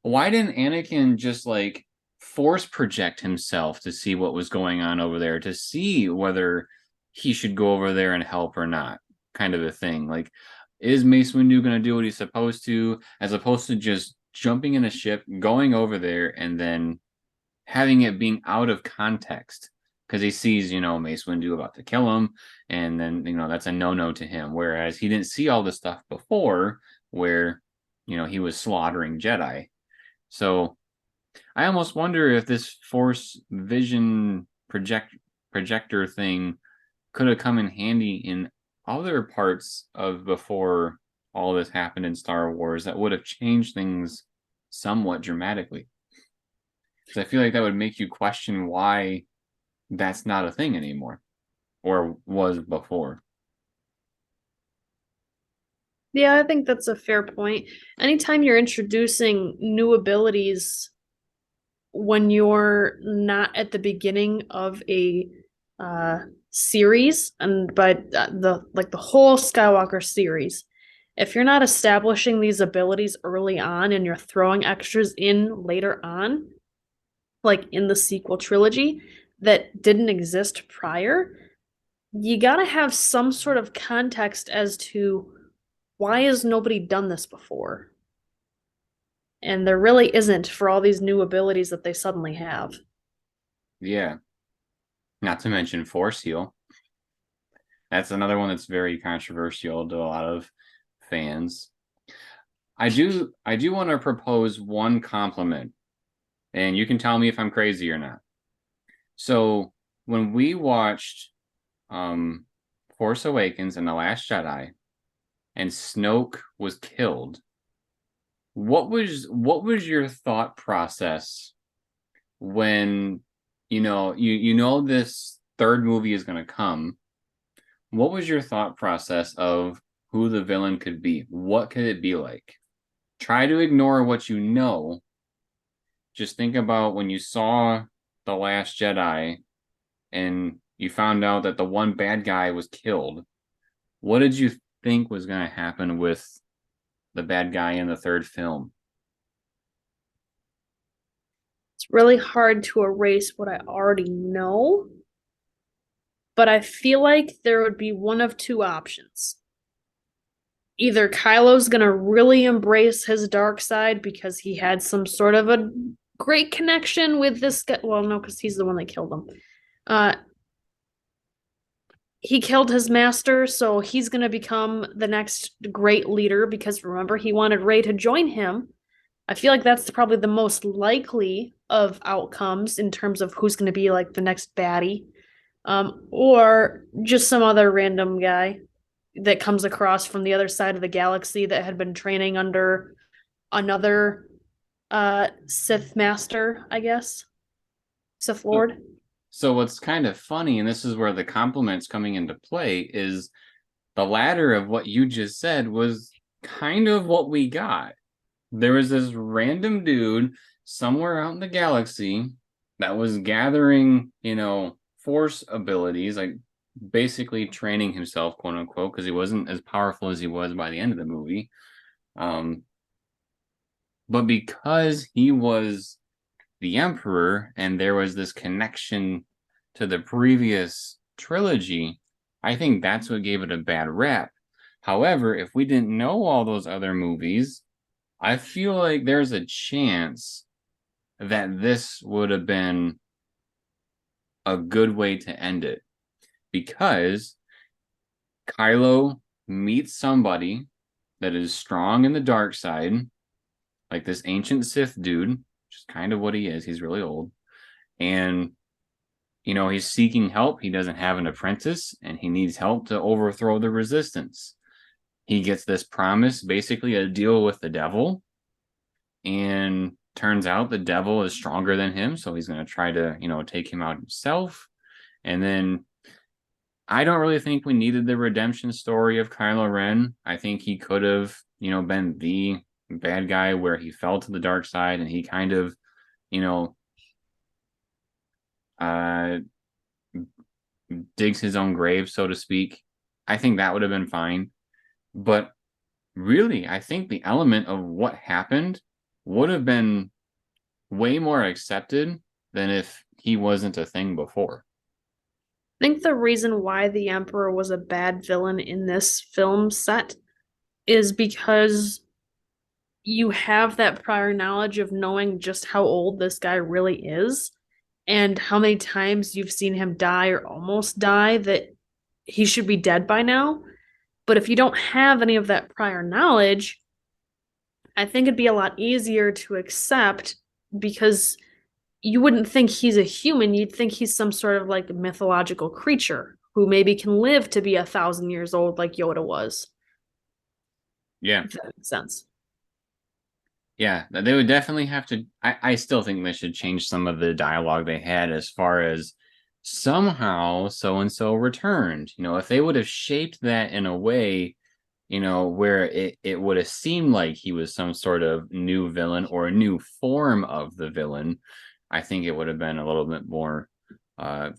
why didn't Anakin just like force project himself to see what was going on over there, to see whether he should go over there and help or not, kind of a thing? Like, is Mace Windu going to do what he's supposed to, as opposed to just jumping in a ship, going over there, and then having it being out of context? Because he sees, Mace Windu about to kill him, and then, that's a no-no to him. Whereas he didn't see all this stuff before, where, he was slaughtering Jedi. So I almost wonder if this Force Vision projector thing could have come in handy in other parts of before all this happened in Star Wars that would have changed things somewhat dramatically. Because I feel like that would make you question why that's not a thing anymore, or was before. Yeah, I think that's a fair point. Anytime you're introducing new abilities when you're not at the beginning of a series, and but the whole Skywalker series, if you're not establishing these abilities early on and you're throwing extras in later on, like in the sequel trilogy that didn't exist prior, you gotta have some sort of context as to why has nobody done this before? And there really isn't for all these new abilities that they suddenly have. Yeah. Not to mention Force Heal. That's another one that's very controversial to a lot of fans. I do want to propose one compliment, and you can tell me if I'm crazy or not. So when we watched Force Awakens and The Last Jedi, and Snoke was killed, what was your thought process when you know this third movie is going to come? What was your thought process of who the villain could be? What could it be like? Try to ignore what you know. Just think about when you saw The Last Jedi and you found out that the one bad guy was killed. What did you think was going to happen with the bad guy in the third film? It's really hard to erase what I already know, but I feel like there would be one of two options. Either Kylo's gonna really embrace his dark side because he had some sort of a great connection with this guy. Well, no, because he's the one that killed him. Uh, he killed his master, so he's gonna become the next great leader because remember, he wanted Rey to join him. I feel like that's probably the most likely of outcomes in terms of who's going to be like the next baddie, or just some other random guy that comes across from the other side of the galaxy that had been training under another Sith master, I guess, Sith So, Lord. so what's kind of funny, and this is where the compliments coming into play, is the latter of what you just said was kind of what we got. There was this random dude somewhere out in the galaxy that was gathering, force abilities, like basically training himself, quote unquote, because he wasn't as powerful as he was by the end of the movie. Um, but because he was the Emperor and there was this connection to the previous trilogy, I think that's what gave it a bad rap. However, if we didn't know all those other movies, I feel like there's a chance that this would have been a good way to end it, because Kylo meets somebody that is strong in the dark side, like this ancient Sith dude, which is kind of what he is. He's really old. And, he's seeking help. He doesn't have an apprentice, and he needs help to overthrow the resistance. He gets this promise, basically a deal with the devil, and turns out the devil is stronger than him, so he's going to try to take him out himself. And then I don't really think we needed the redemption story of Kylo Ren. I think he could have been the bad guy where he fell to the dark side and he kind of you know uh digs his own grave, so to speak, I think that would have been fine. But really, I think the element of what happened would have been way more accepted than if he wasn't a thing before. I think the reason why the Emperor was a bad villain in this film set is because you have that prior knowledge of knowing just how old this guy really is and how many times you've seen him die or almost die that he should be dead by now. But if you don't have any of that prior knowledge, I think it'd be a lot easier to accept because you wouldn't think he's a human. You'd think he's some sort of like mythological creature who maybe can live to be 1,000 years old, like Yoda was. Yeah. If that makes sense. Yeah, they would definitely have to. I still think they should change some of the dialogue they had as far as somehow so and so returned. If they would have shaped that in a way, where it would have seemed like he was some sort of new villain or a new form of the villain, I think it would have been a little bit more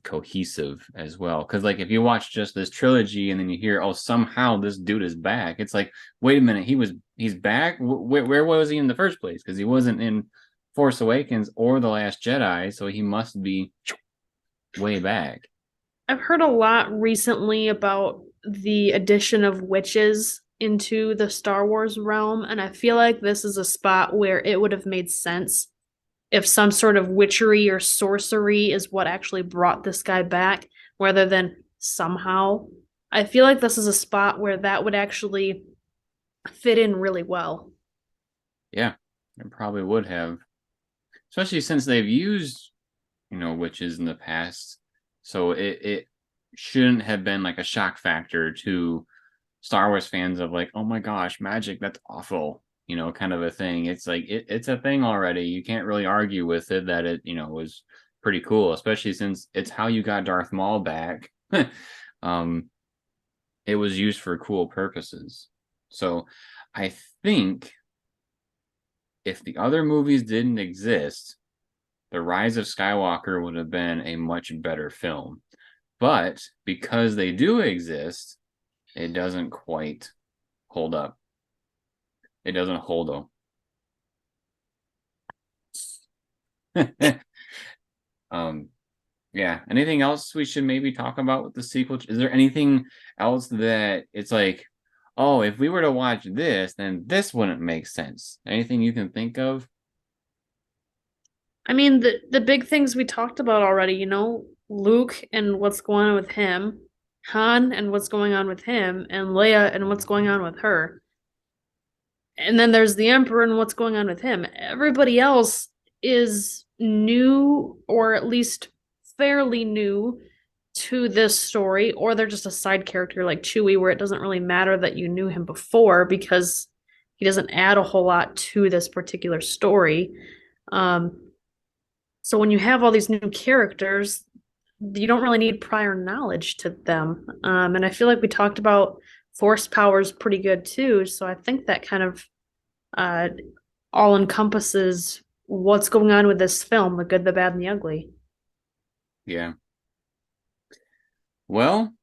cohesive as well. Because like if you watch just this trilogy and then you hear, oh, somehow this dude is back, it's like, wait a minute, he's back. Where was he in the first place? Because he wasn't in Force Awakens or The Last Jedi, so he must be way back. I've heard a lot recently about the addition of witches into the Star Wars realm, and I feel like this is a spot where it would have made sense if some sort of witchery or sorcery is what actually brought this guy back, rather than somehow. I feel like this is a spot where that would actually fit in really well. Yeah, it probably would have, especially since they've used witches in the past. So it shouldn't have been like a shock factor to Star Wars fans of like, oh my gosh, magic, that's awful, kind of a thing. It's like it's a thing already. You can't really argue with it that it, was pretty cool, especially since it's how you got Darth Maul back. um, it was used for cool purposes. So I think if the other movies didn't exist, The Rise of Skywalker would have been a much better film. But because they do exist, it doesn't quite hold up. It doesn't hold up. um, yeah. Anything else we should maybe talk about with the sequel? Is there anything else that it's like, oh, if we were to watch this, then this wouldn't make sense? Anything you can think of? I mean, the big things we talked about already, Luke and what's going on with him, Han and what's going on with him, and Leia and what's going on with her. And then there's the Emperor and what's going on with him. Everybody else is new, or at least fairly new to this story, or they're just a side character like Chewie, where it doesn't really matter that you knew him before because he doesn't add a whole lot to this particular story. So when you have all these new characters, you don't really need prior knowledge to them. And I feel like we talked about force powers pretty good too. So I think that kind of uh, all encompasses what's going on with this film, the good, the bad, and the ugly. Yeah. Well,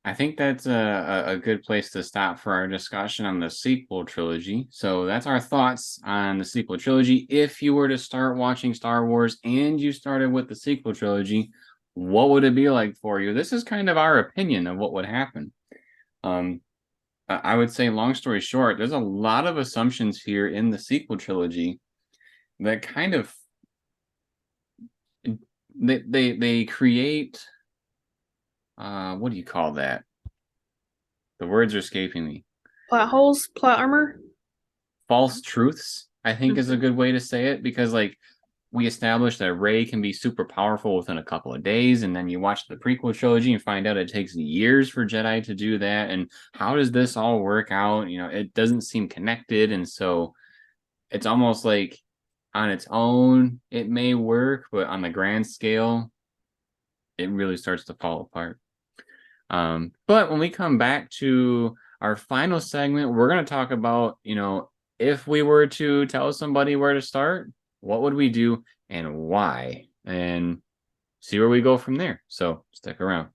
I think that's a good place to stop for our discussion on the sequel trilogy. So that's our thoughts on the sequel trilogy. If you were to start watching Star Wars and you started with the sequel trilogy, what would it be like for you? This is kind of our opinion of what would happen. I would say, long story short, there's a lot of assumptions here in the sequel trilogy that kind of they create what do you call that? The words are escaping me. Plot holes, plot armor. False truths, I think, is a good way to say it, because like we established that Rey can be super powerful within a couple of days, and then you watch the prequel trilogy and find out it takes years for Jedi to do that. And how does this all work out? It doesn't seem connected, and so it's almost like on its own it may work, but on the grand scale, it really starts to fall apart. But when we come back to our final segment, we're going to talk about, if we were to tell somebody where to start, what would we do and why? And see where we go from there. So stick around.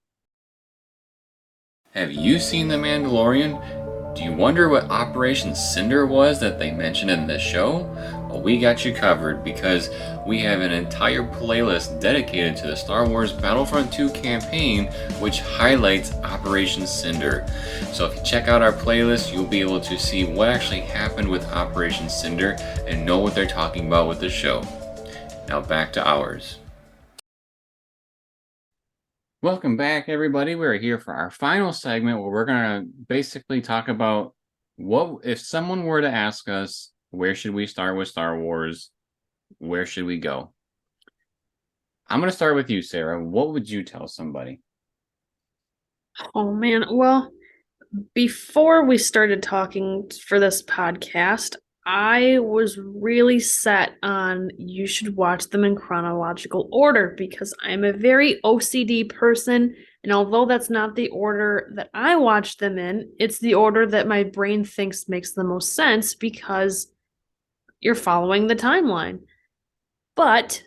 Have you seen The Mandalorian? Do you wonder what Operation Cinder was that they mentioned in this show? Well, we got you covered because we have an entire playlist dedicated to the Star Wars Battlefront 2 campaign, which highlights Operation Cinder. So if you check out our playlist, you'll be able to see what actually happened with Operation Cinder and know what they're talking about with the show. Now back to ours. Welcome back, everybody. We're here for our final segment where we're going to basically talk about what if someone were to ask us, where should we start with Star Wars? Where should we go? I'm going to start with you, Sarah. What would you tell somebody? Oh man, well, before we started talking for this podcast, I was really set on you should watch them in chronological order because I'm a very OCD person. And although that's not the order that I watch them in, it's the order that my brain thinks makes the most sense because you're following the timeline. But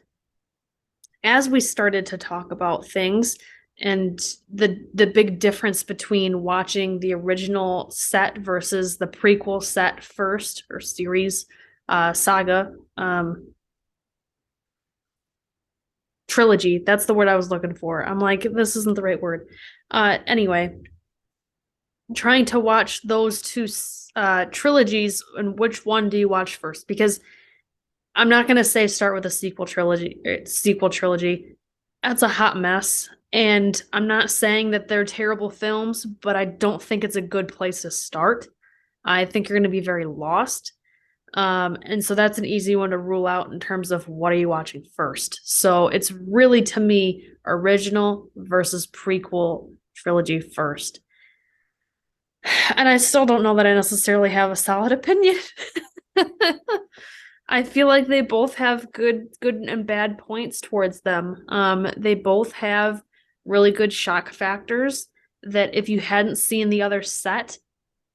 as we started to talk about things and the big difference between watching the original set versus the prequel set first or series saga trilogy, that's the word I was looking for. I'm like, this isn't the right word. Anyway, trying to watch those two trilogies, and which one do you watch first? Because I'm not gonna say start with a sequel trilogy. That's a hot mess. And I'm not saying that they're terrible films, but I don't think it's a good place to start. I think you're gonna be very lost. And so that's an easy one to rule out in terms of what are you watching first. So it's really to me original versus prequel trilogy first. And I still don't know that I necessarily have a solid opinion. I feel like they both have good and bad points towards them. They both have really good shock factors that if you hadn't seen the other set,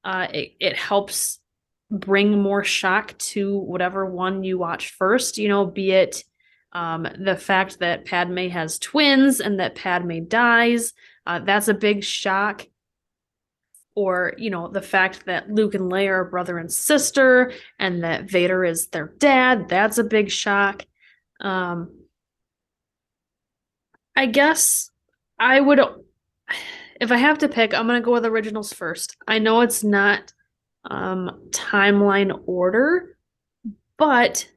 it helps bring more shock to whatever one you watch first, be it the fact that Padme has twins and that Padme dies. That's a big shock. Or, the fact that Luke and Leia are brother and sister and that Vader is their dad. That's a big shock. I guess I would, if I have to pick, I'm going to go with originals first. I know it's not timeline order, but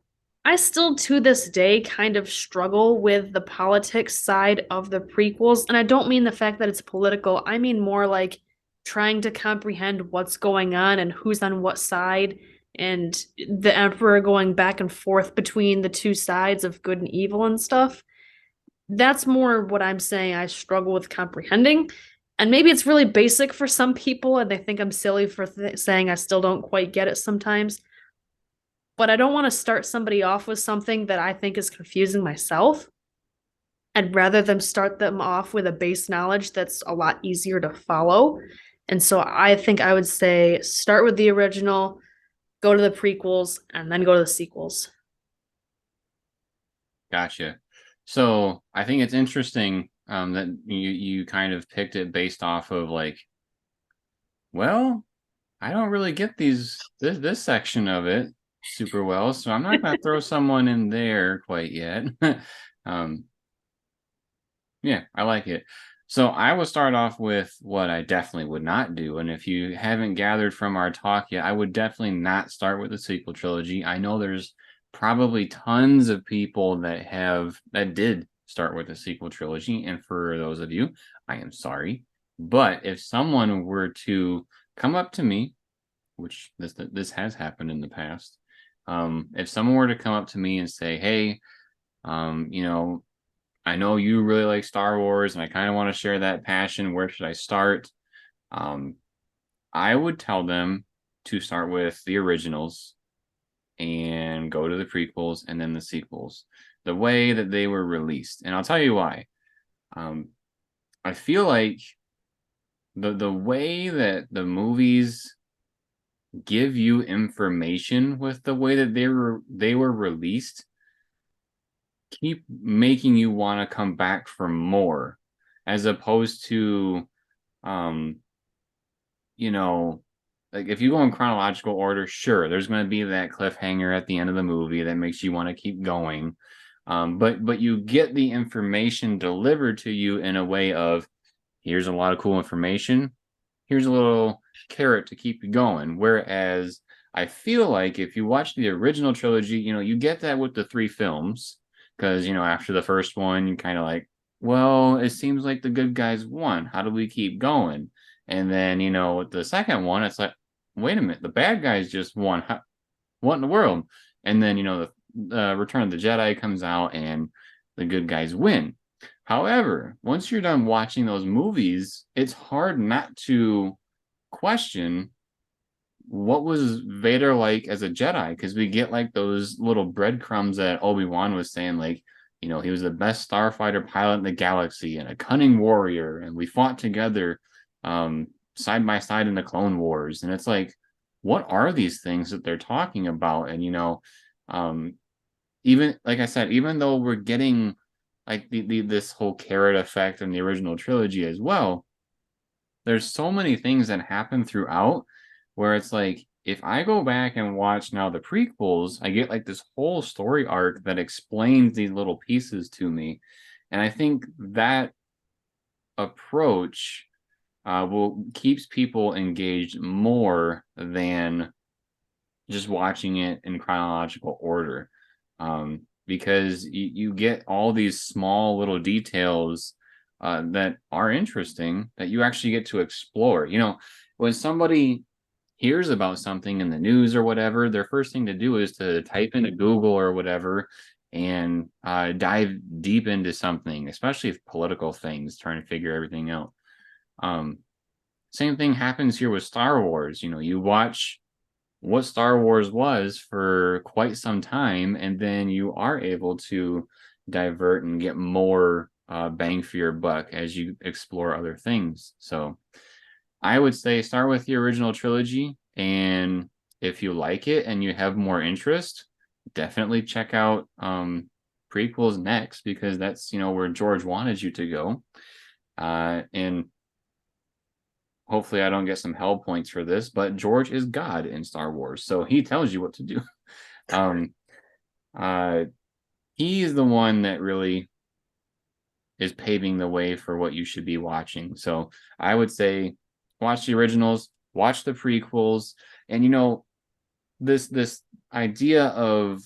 I still to this day kind of struggle with the politics side of the prequels. And I don't mean the fact that it's political, I mean more like trying to comprehend what's going on and who's on what side, and the Emperor going back and forth between the two sides of good and evil and stuff. That's more what I'm saying I struggle with comprehending. And maybe it's really basic for some people and they think I'm silly for saying I still don't quite get it sometimes. But I don't want to start somebody off with something that I think is confusing myself. I'd rather them start them off with a base knowledge that's a lot easier to follow. And so I think I would say start with the original, go to the prequels, and then go to the sequels. Gotcha. So I think it's interesting that you kind of picked it based off of like, well, I don't really get this section of it super well, so I'm not going to throw someone in there quite yet. Yeah, I like it. So I will start off with what I definitely would not do. And if you haven't gathered from our talk yet, I would definitely not start with the sequel trilogy. I know there's probably tons of people that did start with the sequel trilogy. And for those of you, I am sorry. But if someone were to come up to me, which this has happened in the past, if someone were to come up to me and say, hey, I know you really like Star Wars and I kind of want to share that passion. Where should I start? I would tell them to start with the originals and go to the prequels and then the sequels, the way that they were released. And I'll tell you why. I feel like the way that the movies give you information with the way that they were released keep making you want to come back for more, as opposed to, um, you know, like if you go in chronological order, sure, there's going to be that cliffhanger at the end of the movie that makes you want to keep going. But you get the information delivered to you in a way of, here's a lot of cool information, here's a little carrot to keep you going. Whereas I feel like if you watch the original trilogy, you get that with the three films, because after the first one, you kind of like, well, it seems like the good guys won. How do we keep going? And then with the second one, it's like, wait a minute, the bad guys just won. What in the world? And then the Return of the Jedi comes out, and the good guys win. However, once you're done watching those movies, it's hard not to question, what was Vader like as a Jedi? Because we get like those little breadcrumbs that Obi-Wan was saying, like, he was the best starfighter pilot in the galaxy and a cunning warrior, and we fought together side by side in the Clone Wars. And it's like, what are these things that they're talking about? And um, even like I said, even though we're getting like this whole carrot effect in the original trilogy as well, there's so many things that happen throughout where it's like, if I go back and watch now the prequels, I get like this whole story arc that explains these little pieces to me. And I think that approach will keeps people engaged more than just watching it in chronological order. Because you get all these small little details that are interesting that you actually get to explore. When somebody hears about something in the news or whatever, their first thing to do is to type into Google or whatever and dive deep into something, especially if political things, trying to figure everything out. Same thing happens here with Star Wars. You watch what Star Wars was for quite some time, and then you are able to divert and get more bang for your buck as you explore other things. So I would say start with the original trilogy, and if you like it and you have more interest, definitely check out prequels next, because that's where George wanted you to go. And hopefully I don't get some hell points for this, but George is God in Star Wars, so he tells you what to do. um, he's the one that really is paving the way for what you should be watching. So I would say watch the originals, watch the prequels, and this idea of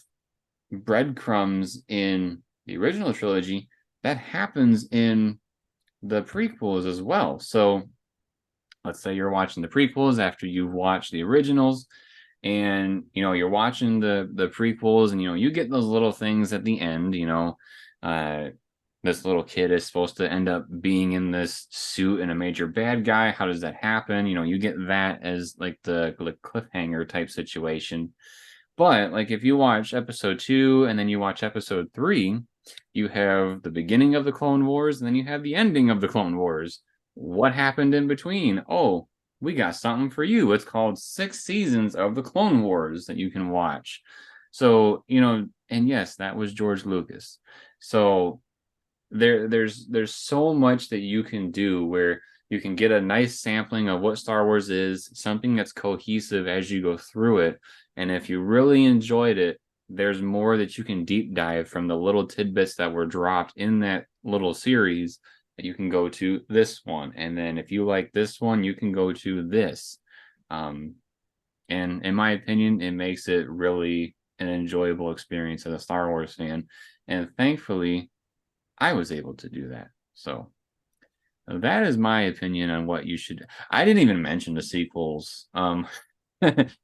breadcrumbs in the original trilogy, that happens in the prequels as well. So let's say you're watching the prequels after you've watched the originals, and you're watching the prequels, and you get those little things at the end. This little kid is supposed to end up being in this suit and a major bad guy. How does that happen? You get that as like the cliffhanger type situation. But like if you watch episode 2 and then you watch episode 3, you have the beginning of the Clone Wars, and then you have the ending of the Clone Wars. What happened in between? Oh, we got something for you. It's called 6 seasons of the Clone Wars that you can watch. So, and yes, that was George Lucas. So there's so much that you can do where you can get a nice sampling of what Star Wars is, something that's cohesive as you go through it. And if you really enjoyed it, there's more that you can deep dive from the little tidbits that were dropped in that little series, that you can go to this one. And then if you like this one, you can go to this. And in my opinion, it makes it really an enjoyable experience as a Star Wars fan. And thankfully, I was able to do that. So that is my opinion on what you should. I didn't even mention the sequels.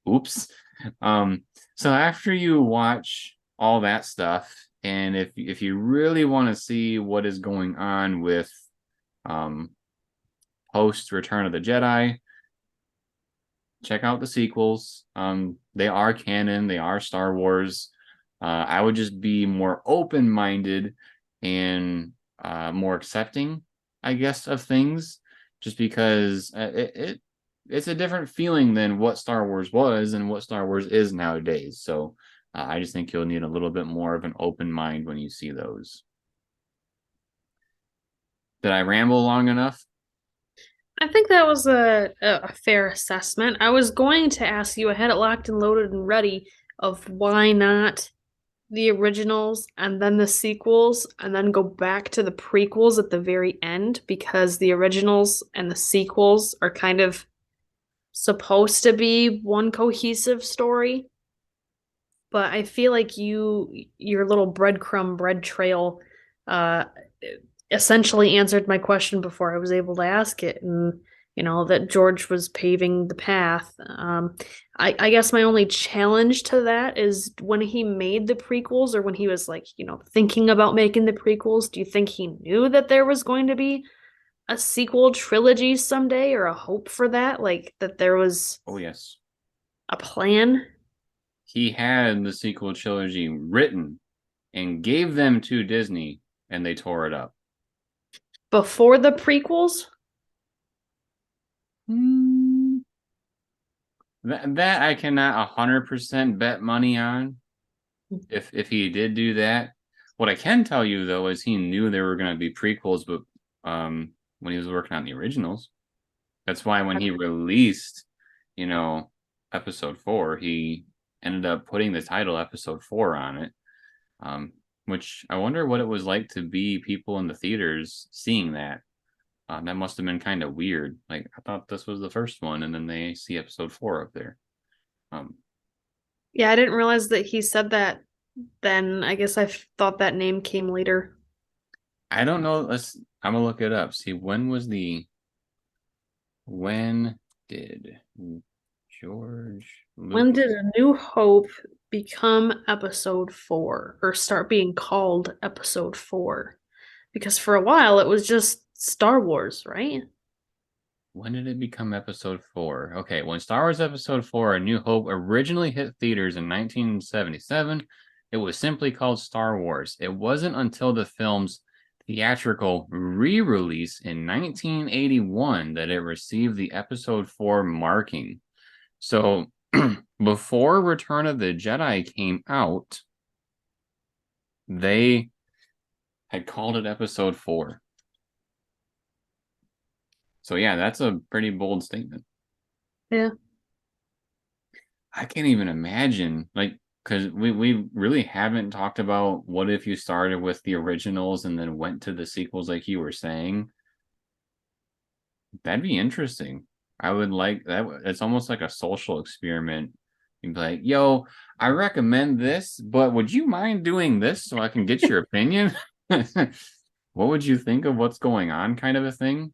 Oops. So after you watch all that stuff, and if you really want to see what is going on with post Return of the Jedi, check out the sequels. They are canon, they are Star Wars. I would just be more open-minded and more accepting, I guess, of things, just because it's a different feeling than what Star Wars was and what Star Wars is nowadays. So I just think you'll need a little bit more of an open mind when you see those. Did I ramble long enough? I think that was a fair assessment. I was going to ask you, I had it locked and loaded and ready of why not the originals and then the sequels and then go back to the prequels at the very end because the originals and the sequels are kind of supposed to be one cohesive story. But I feel like your little breadcrumb bread trail uh essentially answered my question before I was able to ask it, and that George was paving the path. I guess my only challenge to that is when he made the prequels or when he was like, thinking about making the prequels, do you think he knew that there was going to be a sequel trilogy someday or a hope for that? Like that there was Oh, yes. a plan He had the sequel trilogy written and gave them to Disney, and they tore it up. before the prequels? Hmm. That I cannot 100% bet money on if he did do that. What I can tell you though is he knew there were going to be prequels, but when he was working on the originals, that's why when he released, you know, episode 4, he ended up putting the title episode 4 on it. Which I wonder what it was like to be people in the theaters seeing that. That must have been kind of weird. Like I thought this was the first one, and then they see episode 4 up there. Um, Yeah, I didn't realize that he said that then. I guess I thought that name came later. I don't know. I'm gonna look it up. See, when did George When Lucas? did A New Hope become episode 4 or start being called episode 4? Because for a while it was just Star Wars, right? When did it become episode 4? Okay, when Star Wars episode 4, A New Hope originally hit theaters in 1977, it was simply called Star Wars. It wasn't until the film's theatrical re-release in 1981 that it received the episode 4 marking. So, before Return of the Jedi came out, they had called it episode 4. So yeah, that's a pretty bold statement. Yeah. I can't even imagine, like, because we really haven't talked about what if you started with the originals and then went to the sequels, like you were saying. That'd be interesting. I would like that. It's almost like a social experiment. You'd be like, "Yo, I recommend this, but would you mind doing this so I can get your opinion?" What would you think of what's going on, kind of a thing?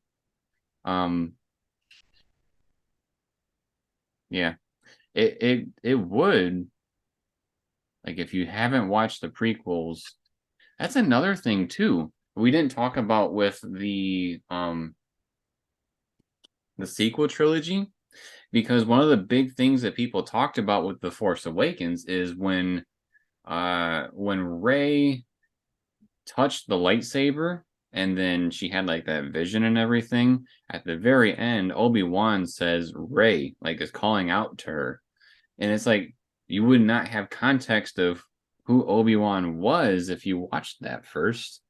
Um, yeah, it would, like, if you haven't watched the prequels. That's another thing too. We didn't talk about with the sequel trilogy, because one of the big things that people talked about with The Force Awakens is when Rey touched the lightsaber and then she had like that vision and everything, at the very end Obi-Wan says Rey, like, is calling out to her. And it's like you would not have context of who Obi-Wan was if you watched that first.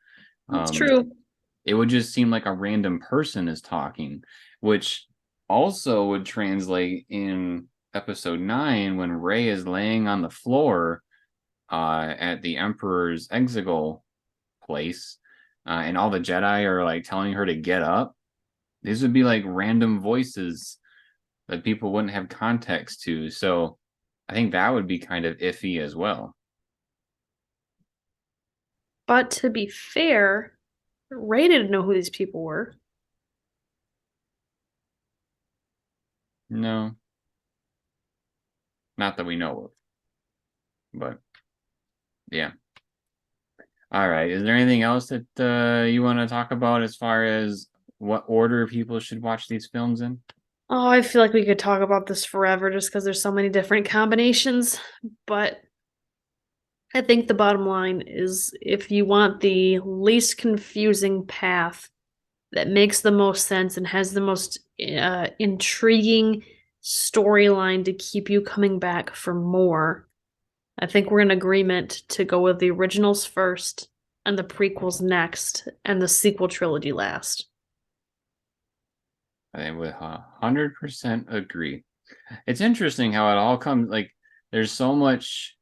That's Um, true. it would just seem like a random person is talking, which also would translate in episode 9 when Rey is laying on the floor at the Emperor's Exegol place, and all the Jedi are like telling her to get up. These would be like random voices that people wouldn't have context to. So I think that would be kind of iffy as well. But to be fair, Ray didn't know who these people were. No, not that we know of, but yeah. All right. Is there anything else that you want to talk about as far as what order people should watch these films in? Oh, I feel like we could talk about this forever just because there's so many different combinations. But I think the bottom line is if you want the least confusing path that makes the most sense and has the most intriguing storyline to keep you coming back for more, I think we're in agreement to go with the originals first and the prequels next and the sequel trilogy last. I would 100% agree. It's interesting how it all comes like there's so much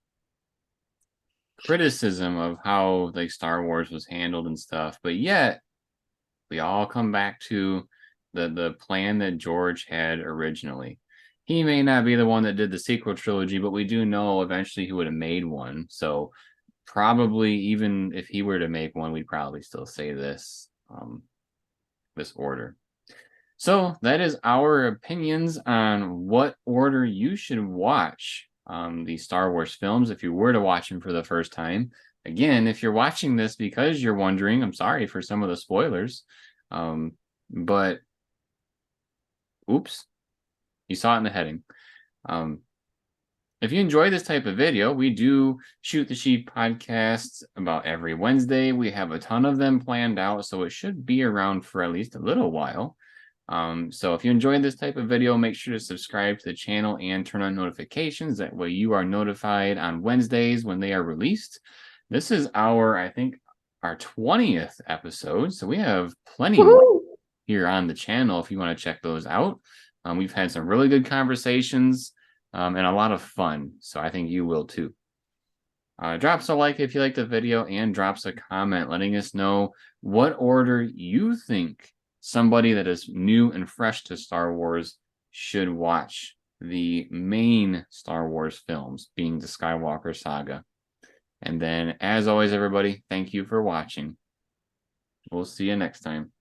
criticism of how like Star Wars was handled and stuff, but yet we all come back to the plan that George had originally. He may not be the one that did the sequel trilogy, but we do know eventually he would have made one. So probably even if he were to make one, we'd probably still say this order. So that is our opinions on what order you should watch the Star Wars films if you were to watch them for the first time. Again, if you're watching this because you're wondering, I'm sorry for some of the spoilers. But oops, you saw it in the heading. If you enjoy this type of video, we do Shoot the Sheev podcasts about every Wednesday. We have a ton of them planned out, so it should be around for at least a little while. So if you enjoyed this type of video, make sure to subscribe to the channel and turn on notifications. That way you are notified on Wednesdays when they are released. This is I think, our 20th episode. So we have plenty more here on the channel if you want to check those out. We've had some really good conversations and a lot of fun. So I think you will too. Drop us a like if you like the video and drop us a comment letting us know what order you think somebody that is new and fresh to Star Wars should watch the main Star Wars films, being the Skywalker Saga. And then, as always, everybody, thank you for watching. We'll see you next time.